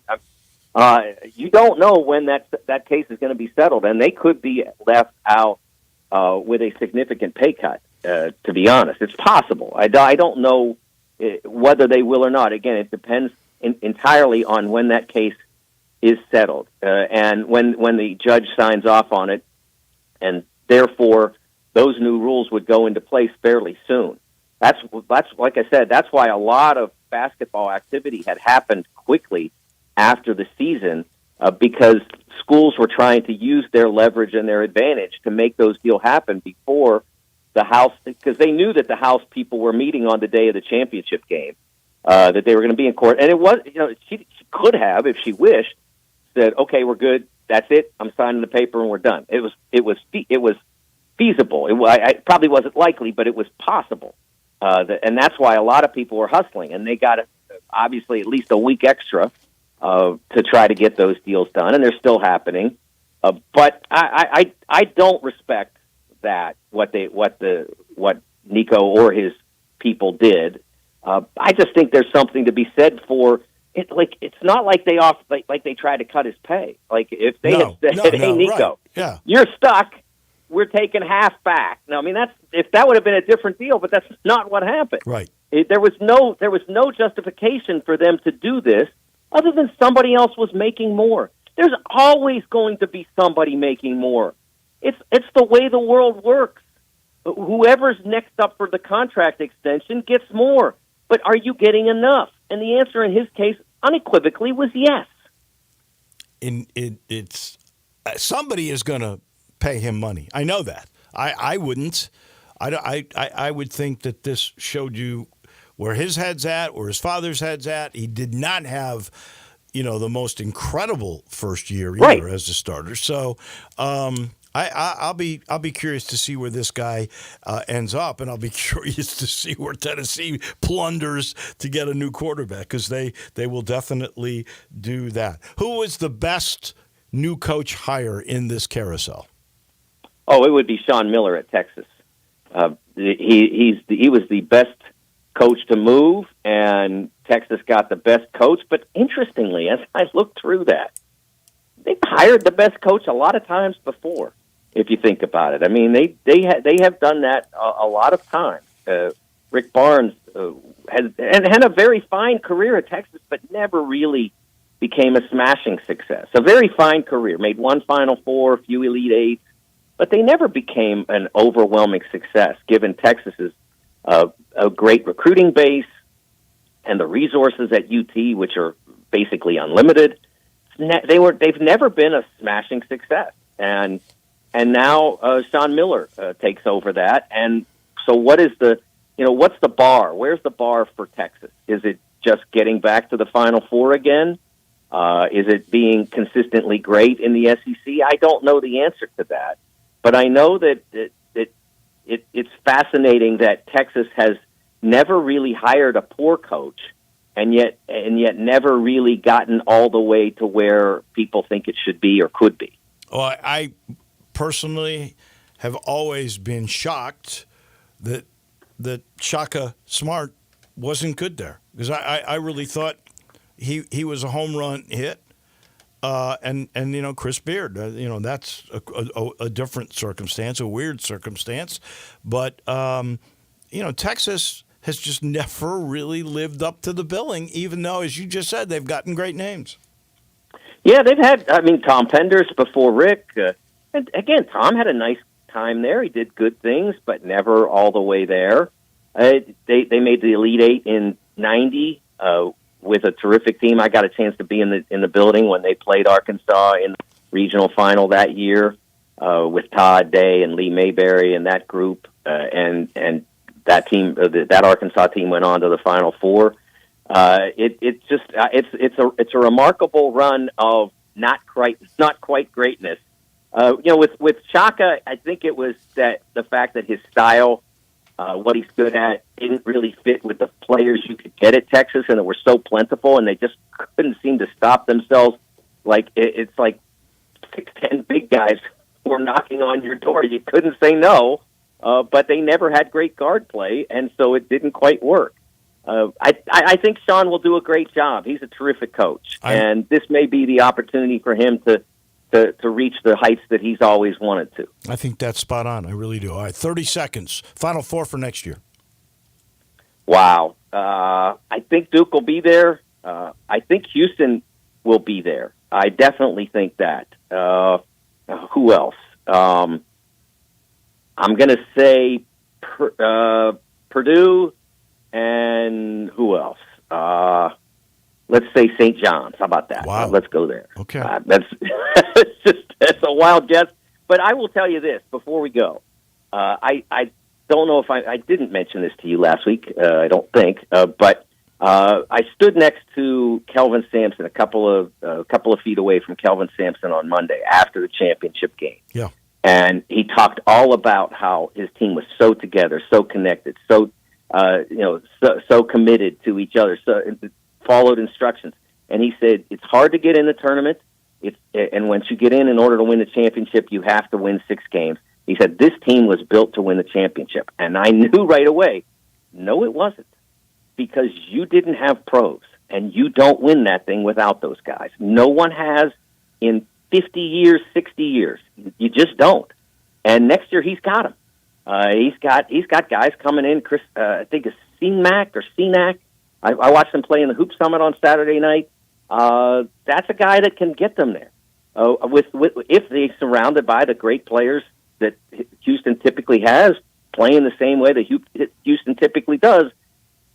You don't know when that case is going to be settled, and they could be left out with a significant pay cut, to be honest. It's possible. I don't know whether they will or not. Again, it depends entirely on when that case is settled and when the judge signs off on it, and therefore those new rules would go into place fairly soon. That's like I said, that's why a lot of basketball activity had happened quickly after the season because schools were trying to use their leverage and their advantage to make those deals happen before the House, because they knew that the House people were meeting on the day of the championship game, that they were going to be in court. And it was, she could have, if she wished, said, "Okay, we're good. That's it. I'm signing the paper and we're done." It was feasible. It probably wasn't likely, but it was possible. And that's why a lot of people were hustling, and they got obviously at least a week extra to try to get those deals done, and they're still happening. But I don't respect that what Nico or his people did. I just think there's something to be said for it. Like, it's not like they tried to cut his pay. Like, if they had said, "Hey, Nico, right. You're stuck. We're taking half back." Now, I mean, if that would have been a different deal, but that's not what happened. Right. There was no justification for them to do this other than somebody else was making more. There's always going to be somebody making more. It's the way the world works. Whoever's next up for the contract extension gets more. But are you getting enough? And the answer in his case unequivocally was yes. It's somebody is going to pay him money. I know that. I wouldn't. I would think that this showed you where his head's at, where his father's head's at. He did not have, the most incredible first year either as a starter. So I'll be curious to see where this guy ends up, and I'll be curious to see where Tennessee plunders to get a new quarterback, because they will definitely do that. Who was the best new coach hire in this carousel? Oh, it would be Sean Miller at Texas. He was the best coach to move, and Texas got the best coach. But interestingly, as I looked through that, they've hired the best coach a lot of times before. If you think about it, I mean, they have done that a lot of times. Rick Barnes had a very fine career at Texas, but never really became a smashing success. A very fine career, made one Final Four, a few Elite Eights, but they never became an overwhelming success, given Texas's a great recruiting base and the resources at UT, which are basically unlimited. They've never been a smashing success, and now Sean Miller takes over that. And so, what's the bar? Where's the bar for Texas? Is it just getting back to the Final Four again? Is it being consistently great in the SEC? I don't know the answer to that. But I know that it's fascinating that Texas has never really hired a poor coach, and yet never really gotten all the way to where people think it should be or could be. Well, I personally have always been shocked that Shaka Smart wasn't good there, because I really thought he was a home run hit. And Chris Beard, that's a different circumstance, a weird circumstance. But, Texas has just never really lived up to the billing, even though, as you just said, they've gotten great names. Yeah, they've had, Tom Penders before Rick. And again, Tom had a nice time there. He did good things, but never all the way there. They made the Elite Eight in 90, with a terrific team. I got a chance to be in the building when they played Arkansas in the regional final that year, with Todd Day and Lee Mayberry and that group, and that team, that Arkansas team, went on to the Final Four. It's a remarkable run of not quite greatness. With Shaka, I think it was that the fact that his style, what he's good at, didn't really fit with the players you could get at Texas, and they were so plentiful, and they just couldn't seem to stop themselves. It's like 6'10" big guys were knocking on your door. You couldn't say no, but they never had great guard play, and so it didn't quite work. I think Sean will do a great job. He's a terrific coach, and this may be the opportunity for him to reach the heights that he's always wanted to. I think that's spot on. I really do. All right, 30 seconds. Final Four for next year. Wow. I think Duke will be there. I think Houston will be there. I definitely think that. Who else? I'm going to say Purdue, and who else? Let's say St. John's. How about that? Wow. Let's go there. Okay. That's that's a wild guess, but I will tell you this before we go. The don't know if I didn't mention this to you last week. I don't think, but I stood next to Kelvin Sampson, a couple of feet away from Kelvin Sampson on Monday after the championship game. Yeah. And he talked all about how his team was so together, so connected, so committed to each other, so followed instructions. And he said it's hard to get in the tournament. And once you get in order to win the championship, you have to win 6 games. He said this team was built to win the championship. And I knew right away, no, it wasn't, because you didn't have pros, and you don't win that thing without those guys. No one has in 50 years, 60 years. You just don't. And next year he's got them. He's got guys coming in. Chris, I think it's Cenac. I watched him play in the Hoop Summit on Saturday night. That's a guy that can get them there. If they're surrounded by the great players that Houston typically has, playing the same way that Houston typically does,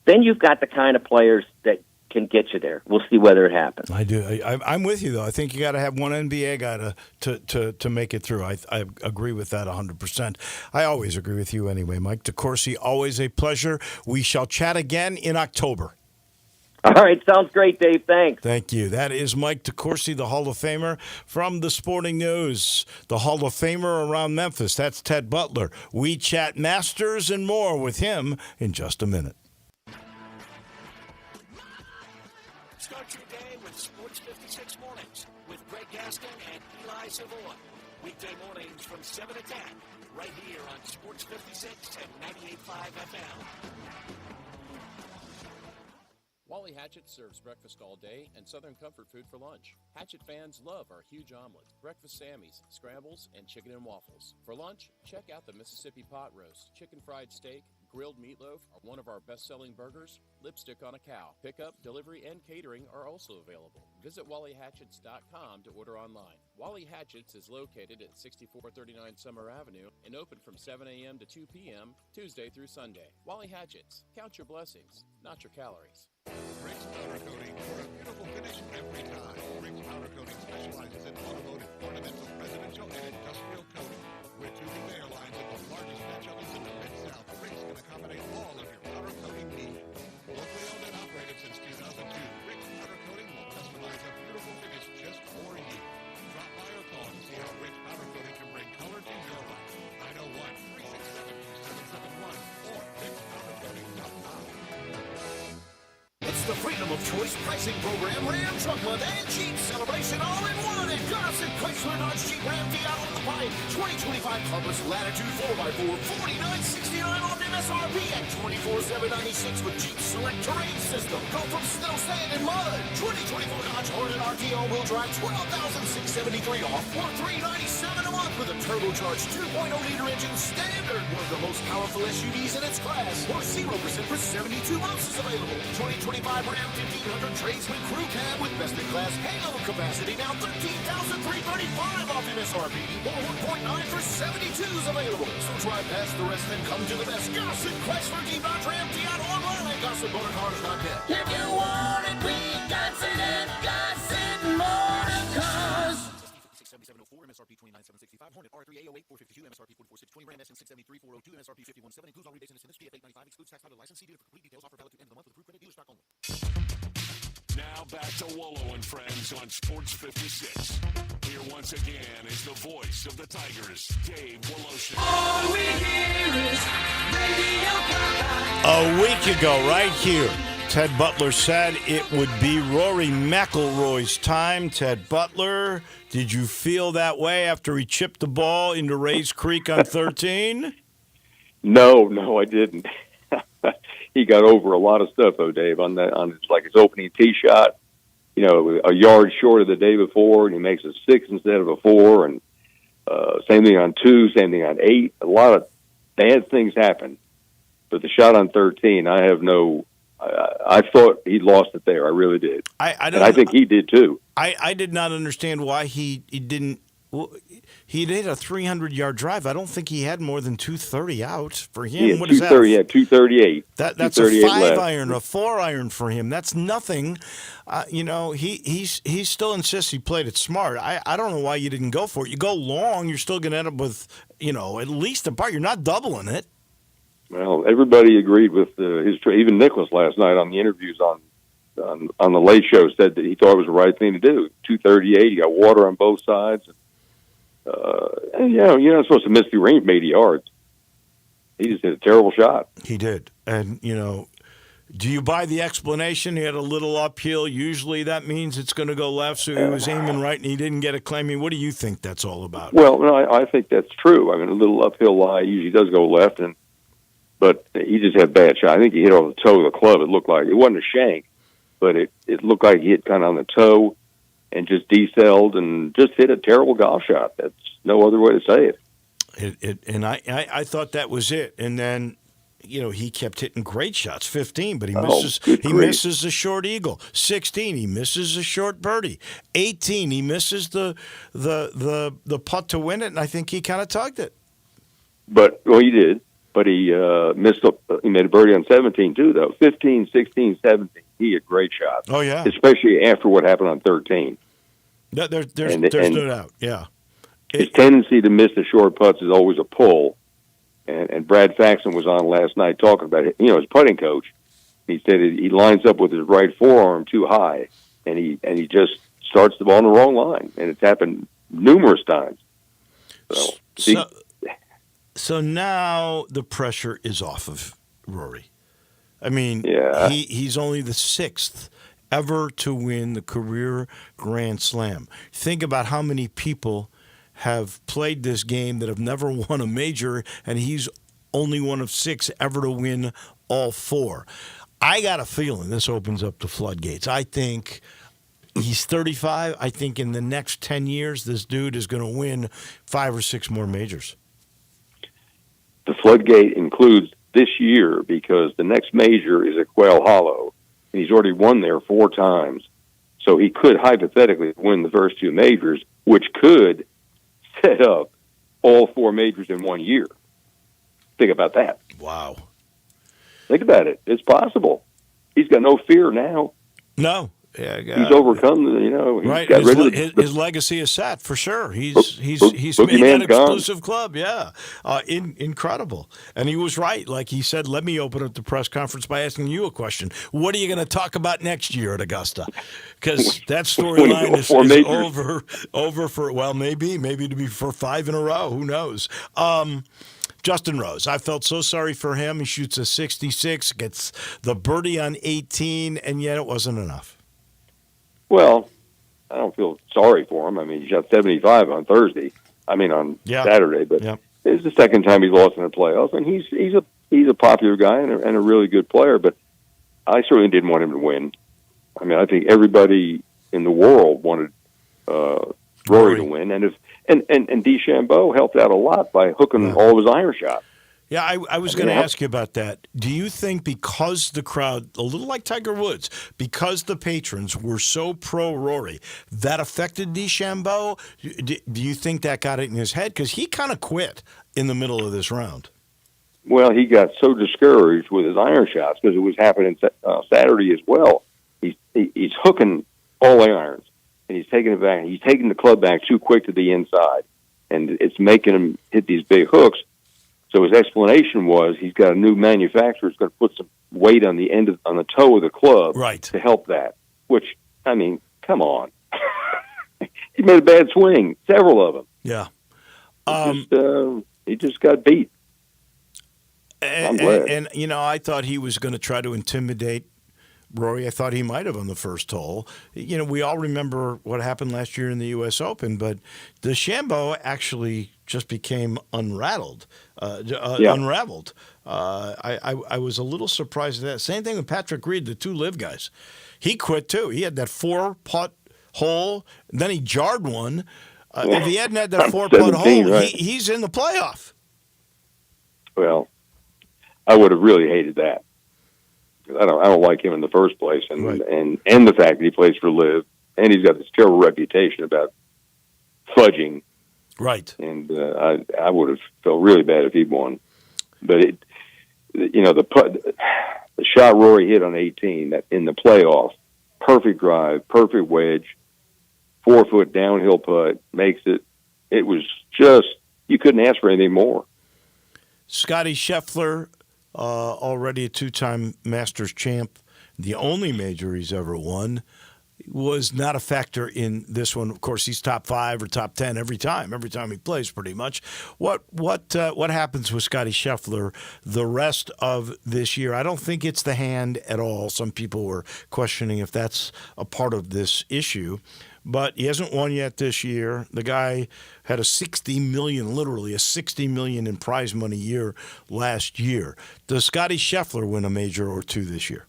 then you've got the kind of players that can get you there. We'll see whether it happens. I do. I'm with you, though. I think you got to have one NBA guy to make it through. I agree with that 100%. I always agree with you anyway, Mike DeCourcy. Always a pleasure. We shall chat again in October. All right. Sounds great, Dave. Thanks. Thank you. That is Mike DeCourcy, the Hall of Famer from the Sporting News. The Hall of Famer around Memphis. That's Ted Butler. We chat Masters and more with him in just a minute. Start your day with Sports 56 Mornings with Greg Gaston and Eli Savoy. Weekday mornings from 7 to 10, right here on Sports 56 and 98.5 FM. Wally Hatchet serves breakfast all day and Southern comfort food for lunch. Hatchet fans love our huge omelet, breakfast Sammys, scrambles, and chicken and waffles. For lunch, check out the Mississippi pot roast, chicken fried steak, grilled meatloaf are one of our best-selling burgers, lipstick on a cow. Pickup, delivery, and catering are also available. Visit WallyHatchets.com to order online. Wally Hatchets is located at 6439 Summer Avenue and open from 7 a.m. to 2 p.m. Tuesday through Sunday. Wally Hatchets. Count your blessings, not your calories. Rick's Powder Coating for a beautiful finish every time. Rick's Powder Coating specializes in automotive, ornamental, residential, and industrial coating. With tubing airlines and the largest match ovens in the Mid-South, Rick's can accommodate all of your powder coating needs. Locally owned and operated since 2002, Rick's Powder Coating will customize a beautiful finish just for you. Drop by or call to see how Rick's Powder Coating can bring color to your life. 901-367-2771 or rickspowdercoating.com. It's the Freedom of Choice pricing program, Ram Truck Month and Jeep Celebration all in one at Gossett Chrysler Dodge Jeep Ram Fiat on the Pike. 2025 Compass Latitude 4x4, $49.69 off MSRP at $24,796 with Jeep Select Terrain System. Go from snow, sand, and mud. 2024 Dodge Hornet RT all-wheel drive, $12,673 off, or $397 a month with a turbocharged 2.0-liter engine standard. One of the most powerful SUVs in its class, or 0% for 72 months is available. 2025 Ram 1500 Tradesman Crew Cab with best-in-class payload capacity, now $13,335 off MSRP, or 1.9 for 72 is available. So drive past the rest and come to the best. Gossett Chrysler Jeep Dodge Ram Fiat online at GossettMotorCars.net. If you want it, we got it at Gossett Motor Cars. 7704, MSRP 29765, Hornet R3 A08 452, MSRP 44620, Ram SN 673 402, MSRP 5170, includes all rebates and incentives, PF 895, excludes tax title license, CD for complete details, offer valid through end of the month with approved credit dealer stock only. Now back to Wolo and Friends on Sports 56. Here once again is the voice of the Tigers, Dave Wolo. All we hear is Radio Papa. A week ago, right here, Ted Butler said it would be Rory McIlroy's time. Ted Butler, did you feel that way after he chipped the ball into Rays Creek on 13? No, I didn't. He got over a lot of stuff, though, Dave, on his opening tee shot. You know, a yard short of the day before, and he makes a 6 instead of a 4, and same thing on 2, same thing on 8. A lot of bad things happened. But the shot on 13, I thought he lost it there. I really did. I think he did, too. I did not understand why he didn't. Well, he did a 300-yard drive. I don't think he had more than 230 out for him. What is that? Yeah, 238. That's a 5-iron, a 4-iron for him. That's nothing. He still insists he played it smart. I don't know why you didn't go for it. You go long, you're still going to end up with, at least a par. You're not doubling it. Well, everybody agreed with his. Even Nicholas last night on the interviews on the Late Show said that he thought it was the right thing to do. 238, you got water on both sides. And you're not supposed to miss the range 80 yards. He just hit a terrible shot. He did. And, do you buy the explanation? He had a little uphill. Usually that means it's going to go left, so he was aiming right and he didn't get a claim. I mean, what do you think that's all about? Well, no, I think that's true. I mean, a little uphill lie usually does go left, but he just had a bad shot. I think he hit on the toe of the club. It looked like it wasn't a shank, but it looked like he hit kind of on the toe and just decelled and just hit a terrible golf shot. That's no other way to say it. And I thought that was it. And then, he kept hitting great shots. 15, but he misses the short eagle. 16, he misses a short birdie. 18, he misses the putt to win it, and I think he kind of tugged it. He did. But he missed. He made a birdie on 17 too, though. 15, 16, 17. He had great shots. Oh yeah, especially after what happened on 13. There's no doubt. Yeah, his tendency to miss the short putts is always a pull. And Brad Faxon was on last night talking about it. His putting coach. He said he lines up with his right forearm too high, and he just starts the ball on the wrong line, and it's happened numerous times. So now the pressure is off of Rory. I mean, he's only the 6th ever to win the career Grand Slam. Think about how many people have played this game that have never won a major, and he's only one of 6 ever to win all 4. I got a feeling this opens up the floodgates. I think he's 35. I think in the next 10 years, this dude is going to win 5 or 6 more majors. The floodgate includes this year because the next major is at Quail Hollow, and he's already won there 4 times. So he could hypothetically win the first 2 majors, which could set up all 4 majors in 1 year. Think about that. Wow. Think about it. It's possible. He's got no fear now. No. Yeah, he's overcome. Right. Got rid of his legacy is set for sure. He's made that exclusive club. Yeah, incredible. And he was right. Like he said, let me open up the press conference by asking you a question. What are you going to talk about next year at Augusta? Because that storyline is over for maybe to be for 5 in a row. Who knows? Justin Rose, I felt so sorry for him. He shoots a 66, gets the birdie on 18, and yet it wasn't enough. Well, I don't feel sorry for him. I mean, he shot 75 on Thursday. On Saturday, but it's the second time he's lost in the playoffs, and he's a popular guy and a really good player. But I certainly didn't want him to win. I mean, I think everybody in the world wanted Rory to win, and DeChambeau helped out a lot by hooking all of his iron shots. Yeah, I was going to ask you about that. Do you think because the crowd, a little like Tiger Woods, because the patrons were so pro-Rory, that affected DeChambeau? Do you think that got it in his head? Because he kind of quit in the middle of this round. Well, he got so discouraged with his iron shots because it was happening Saturday as well. He's hooking all the irons, and he's taking it back. He's taking the club back too quick to the inside, and it's making him hit these big hooks. So his explanation was he's got a new manufacturer who's going to put some weight on the on the toe of the club to help that. Which, I mean, come on, he made a bad swing, several of them. Yeah, he just got beat. I'm glad. And I thought he was going to try to intimidate Rory. I thought he might have on the first hole. We all remember what happened last year in the U.S. Open, but DeChambeau actually just became unraveled. Unraveled. I was a little surprised at that. Same thing with Patrick Reed, the 2 live guys. He quit too. He had that 4-putt hole, and then he jarred one. If he hadn't had that 4-putt hole, right? He's in the playoff. Well, I would have really hated that. I don't like him in the first place, and the fact that he plays for Liv, and he's got this terrible reputation about fudging. Right. And I would have felt really bad if he won. But the shot Rory hit on 18 that in the playoff, perfect drive, perfect wedge, 4-foot downhill putt, makes it. It was just, you couldn't ask for anything more. Scotty Scheffler already a two-time Masters champ, the only major he's ever won, was not a factor in this one. Of course, he's top 5 or top 10 every time he plays, pretty much. What happens with Scotty Scheffler the rest of this year? I don't think it's the hand at all. Some people were questioning if that's a part of this issue, but he hasn't won yet this year. The guy had literally a $60 million in prize money year last year. Does Scotty Scheffler win a major or two this year?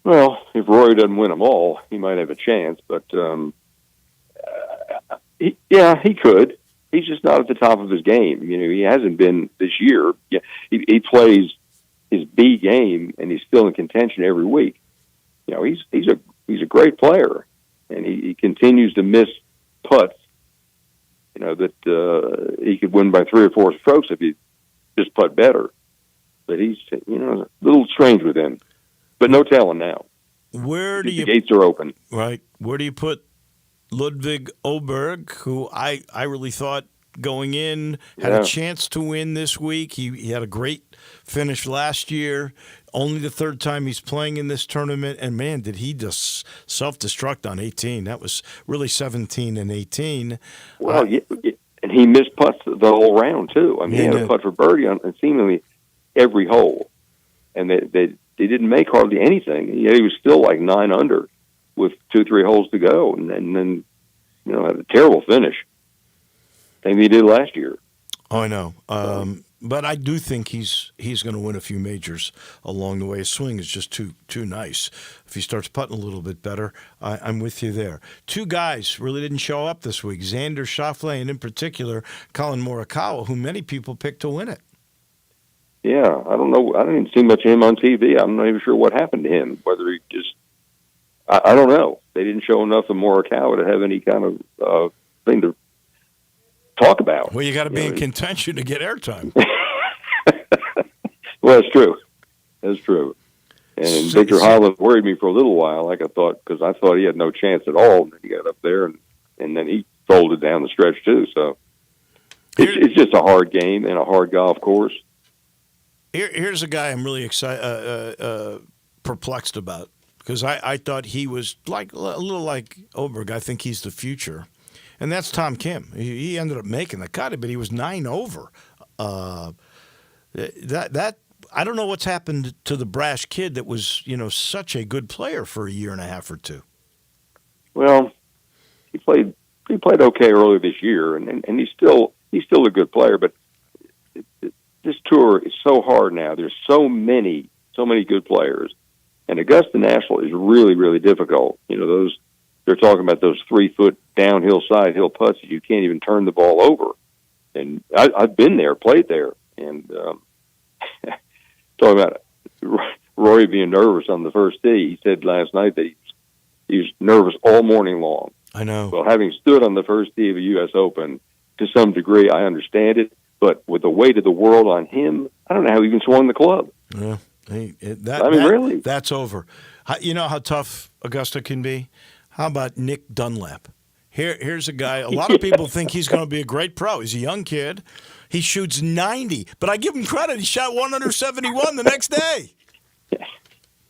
Well, if Rory doesn't win them all, he might have a chance. But he could. He's just not at the top of his game. He hasn't been this year. Yeah, he plays his B game, and he's still in contention every week. He's a great player, and he continues to miss putts. That he could win by 3 or 4 strokes if he just putt better. But he's a little strange with him. But no telling now. The gates are open. Right. Where do you put Ludwig Åberg, who I really thought going in had a chance to win this week? He had a great finish last year. Only the 3rd time he's playing in this tournament. And, man, did he just self-destruct on 18. That was really 17 and 18. Well, and he missed putts the whole round, too. I mean, he had a putt for birdie on seemingly every hole. And they didn't make hardly anything. He was still like 9 under with 2-3 holes to go, and then had a terrible finish. Same he did last year. Oh, I know. But I do think he's going to win a few majors along the way. His swing is just too nice. If he starts putting a little bit better, I'm with you there. 2 guys really didn't show up this week: Xander Schauffele and, in particular, Colin Morikawa, who many people picked to win it. Yeah, I don't know. I didn't see much of him on TV. I'm not even sure what happened to him. Whether he just, I don't know. They didn't show enough of Morikawa to have any kind of thing to talk about. Well, you got to be in contention to get airtime. Well, that's true. That's true. And Victor Hovland worried me for a little while, because I thought he had no chance at all. And he got up there, and then he folded down the stretch too. So it's just a hard game and a hard golf course. Here's a guy I'm really perplexed about, because I thought he was a little like Åberg. I think he's the future, and that's Tom Kim. He ended up making the cut, but he was 9 over. That I don't know what's happened to the brash kid that was such a good player for a year and a half or 2. Well, he played okay earlier this year, and he's still a good player, but. This tour is so hard now. There's so many good players, and Augusta National is really, really difficult. They're talking about those 3-foot downhill side hill putts that you can't even turn the ball over. And I've been there, played there, and talking about Rory being nervous on the first tee. He said last night that he was nervous all morning long. I know. Well, having stood on the first tee of a U.S. Open, to some degree, I understand it. But with the weight of the world on him, I don't know how he even swung the club. Yeah, really? That's over. You know how tough Augusta can be? How about Nick Dunlap? Here's a guy. A lot of people think he's going to be a great pro. He's a young kid. He shoots 90, but I give him credit. He shot 171 the next day.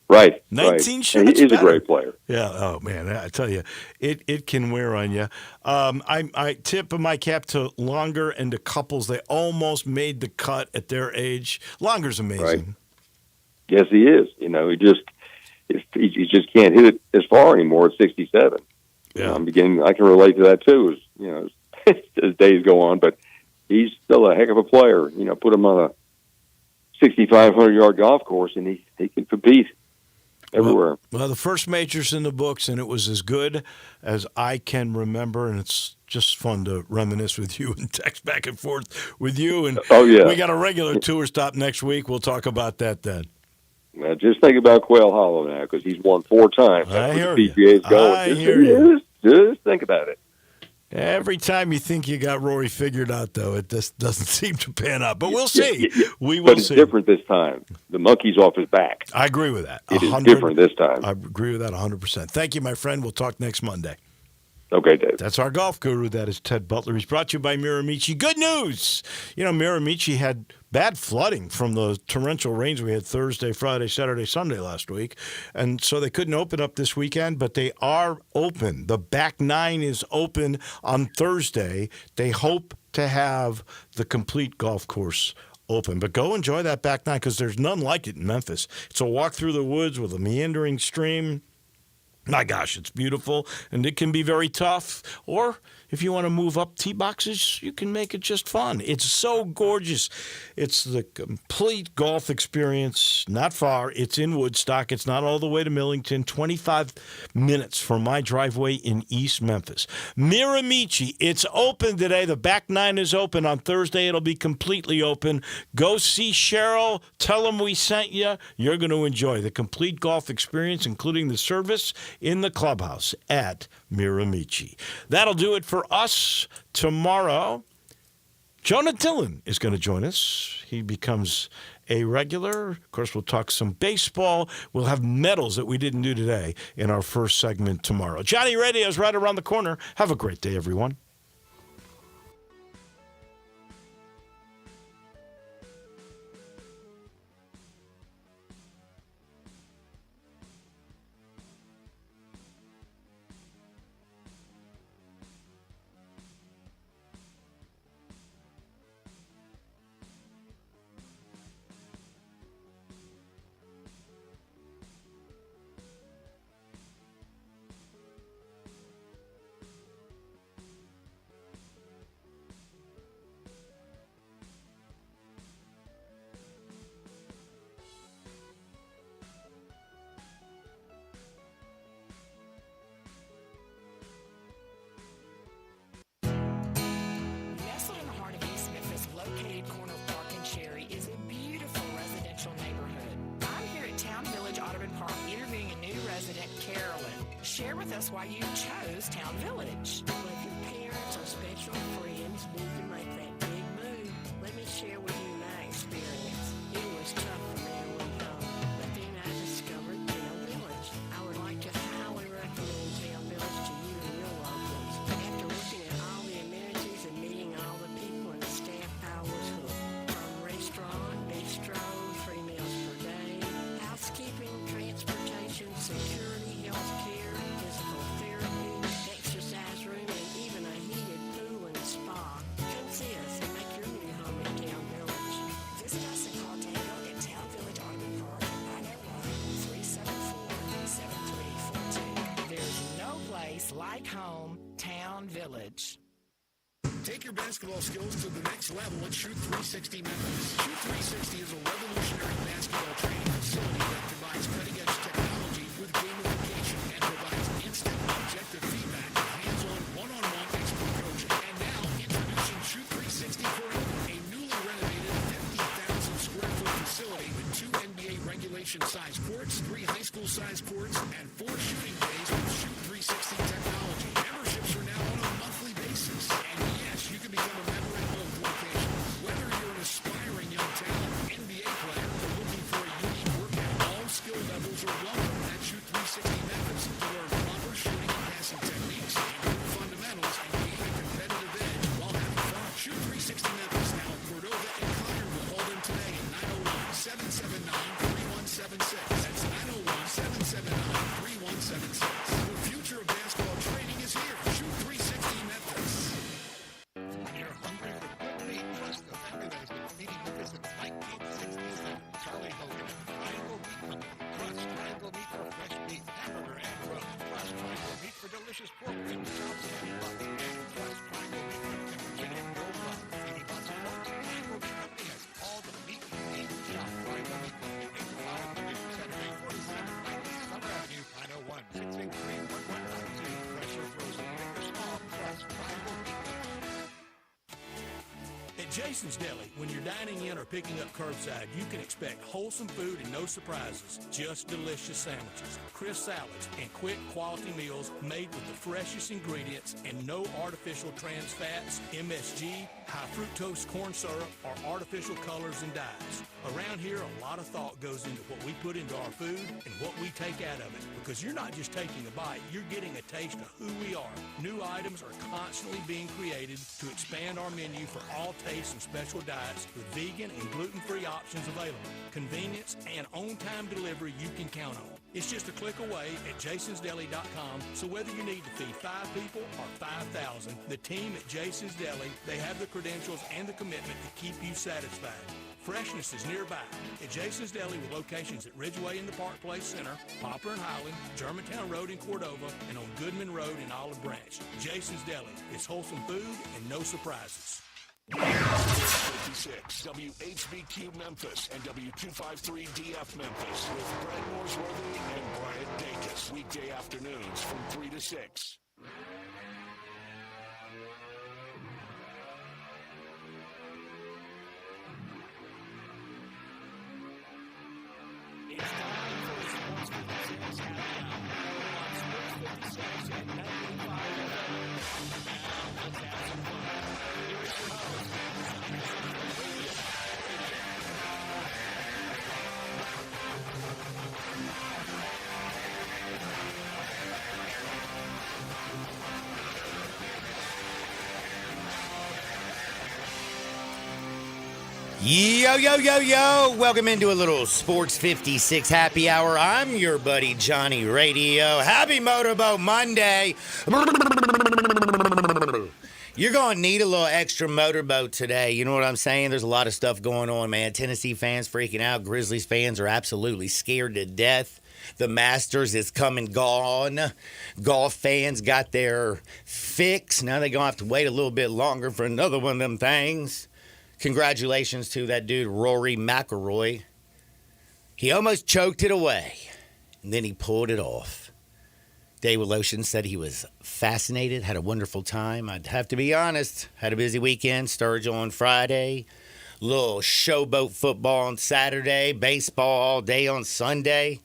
Right. 19 right. shots. He's a great player. Yeah. Oh man, I tell you, it can wear on you. I tip my cap to Longer and to Couples. They almost made the cut at their age. Longer's amazing. Right. Yes, he is. He just can't hit it as far anymore at 67. Yeah. I can relate to that too. As days go on, but he's still a heck of a player. Put him on a 6,500-yard golf course, and he can compete everywhere. Well, the first major's in the books, and it was as good as I can remember, and it's just fun to reminisce with you and text back and forth with you. And we got a regular tour stop next week. We'll talk about that then. Now, just think about Quail Hollow now, because he's won 4 times. That's where the PGA's going. I hear you. Just think about it. Every time you think you got Rory figured out, though, it just doesn't seem to pan out. But we'll see. We will see. But it's different this time. The monkey's off his back. I agree with that. It is different this time. I agree with that 100%. Thank you, my friend. We'll talk next Monday. Okay, Dave. That's our golf guru. That is Ted Butler. He's brought to you by Miramichi. Good news! Miramichi had bad flooding from the torrential rains we had Thursday, Friday, Saturday, Sunday last week. And so they couldn't open up this weekend, but they are open. The back nine is open on Thursday. They hope to have the complete golf course open. But go enjoy that back nine because there's none like it in Memphis. It's a walk through the woods with a meandering stream. My gosh, it's beautiful, and it can be very tough. Or if you want to move up tee boxes, you can make it just fun. It's so gorgeous. It's the complete golf experience, not far. It's in Woodstock. It's not all the way to Millington, 25 minutes from my driveway in East Memphis. Miramichi, it's open today. The back nine is open. On Thursday, it'll be completely open. Go see Cheryl. Tell them we sent you. You're going to enjoy the complete golf experience, including the service in the clubhouse at Miramichi. That'll do it for us tomorrow. Jonah Dillon is going to join us. He becomes a regular. Of course, we'll talk some baseball. We'll have medals that we didn't do today in our first segment tomorrow. Johnny Radio is right around the corner. Have a great day, everyone. Nestled in the heart of East Memphis, located corner of Park and Cherry, is a beautiful residential neighborhood. I'm here at Town Village Audubon Park interviewing a new resident, Carolyn. Share with us why you chose Town Village. Well, if your parents or special friends need to make that big move, let me share with you my experience. It was tough for me to leave home, but then I discovered Town Village. I would like to highly recommend Town Village to you and your loved ones. After looking at all the amenities and meeting all the people and the staff, I was hooked. From restaurant, bistro, 3 meals per day, housekeeping, transportation, security, health care, physical therapy, exercise room, and even a heated pool and spa. Come see us and make your new home in Town Village. Visit us and call Daniel at Town Village Audubon Park at 901-374-7342. There's no place like home, Town Village. Take your basketball skills to the next level at Shoot 360 Memphis. Shoot 360 is a revolutionary basketball training facility that combines cutting-edge technology with gamification and provides instant, objective feedback with hands-on, one-on-one expert coaching. And now, introducing Shoot 360 Forever, a newly renovated 50,000 square foot facility with 2 NBA regulation-sized courts, 3 high school-sized courts, and 4 shooting bays with Shoot 360 technology. Memberships are now on a monthly basis. And yes, you can become a member at both locations. Whether you're an aspiring young talent, NBA player, or looking for a unique workout, all skill levels are welcome at Shoot 360 Memphis to learn proper shooting and passing techniques, improve fundamentals, and gain a competitive edge while having fun. Shoot 360 Memphis now in Cordova and Collierville. Call them today at 901-779-3176. That's 901-779-3176. The future of basketball training is here. Shoot 360 Memphis. You're hungry for quick meat plus the family that has been feeding Memphis since 1967. Charlie Hogan. Triangle Meat Company. Crust Triangle Meat Jason's Deli, when you're dining in or picking up curbside, you can expect wholesome food and no surprises, just delicious sandwiches, crisp salads, and quick quality meals made with the freshest ingredients and no artificial trans fats, MSG, high fructose corn syrup, or artificial colors and dyes. Around here, a lot of thought goes into what we put into our food and what we take out of it, because you're not just taking a bite, you're getting a taste of who we are. New items are constantly being created to expand our menu for all tastes and special diets with vegan and gluten-free options available. Convenience and on-time delivery you can count on. It's just a click away at jasonsdeli.com, so whether you need to feed 5 people or 5,000, the team at Jason's Deli, they have the credentials and the commitment to keep you satisfied. Freshness is nearby at Jason's Deli with locations at Ridgeway in the Park Place Center, Poplar and Highland, Germantown Road in Cordova, and on Goodman Road in Olive Branch. Jason's Deli. It's wholesome food and no surprises. 56 WHBQ Memphis and W253DF Memphis with Brett Mooresworthy and Bryant Dacus. Weekday afternoons from 3 to 6. It's time for the Sports 56 Happy Hour on Sports 56 at 95 FM. Now, let's have some fun. Here is your host, Yo, yo, yo, yo. Welcome into a little Sports 56 Happy Hour. I'm your buddy Johnny Radio. Happy Motorboat Monday. You're going to need a little extra motorboat today. You know what I'm saying? There's a lot of stuff going on, man. Tennessee fans freaking out. Grizzlies fans are absolutely scared to death. The Masters is come and gone. Golf fans got their fix. Now they're going to have to wait a little bit longer for another one of them things. Congratulations to that dude, Rory McIlroy. He almost choked it away, and then he pulled it off. David Lotion said he was fascinated, had a wonderful time. I'd have to be honest, had a busy weekend. Sturgill on Friday, little showboat football on Saturday, baseball all day on Sunday.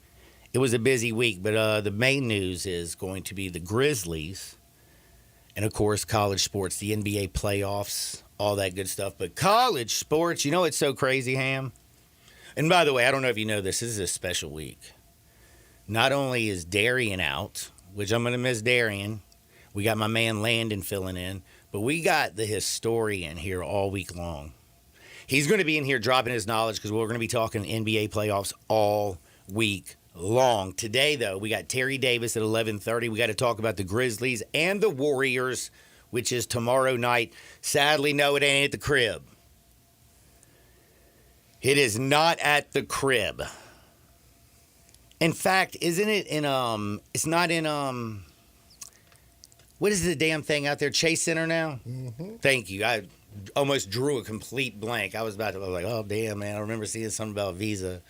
It was a busy week, but the main news is going to be the Grizzlies and, of course, college sports, the NBA playoffs, all that good stuff. But college sports, you know it's so crazy, Ham? And by the way, I don't know if you know this is a special week. Not only is Darian out, which I'm going to miss Darian. We got my man Landon filling in. But we got the historian here all week long. He's going to be in here dropping his knowledge because we're going to be talking NBA playoffs all week long. Today, though, we got Terry Davis at 11:30. We got to talk about the Grizzlies and the Warriors, which is tomorrow night. Sadly, no, it ain't at the crib. It is not at the crib. In fact, isn't it in, it's not in, what is the damn thing out there? Chase Center now? Mm-hmm. Thank you. I almost drew a complete blank. I was like, oh, damn, man. I remember seeing something about Visa.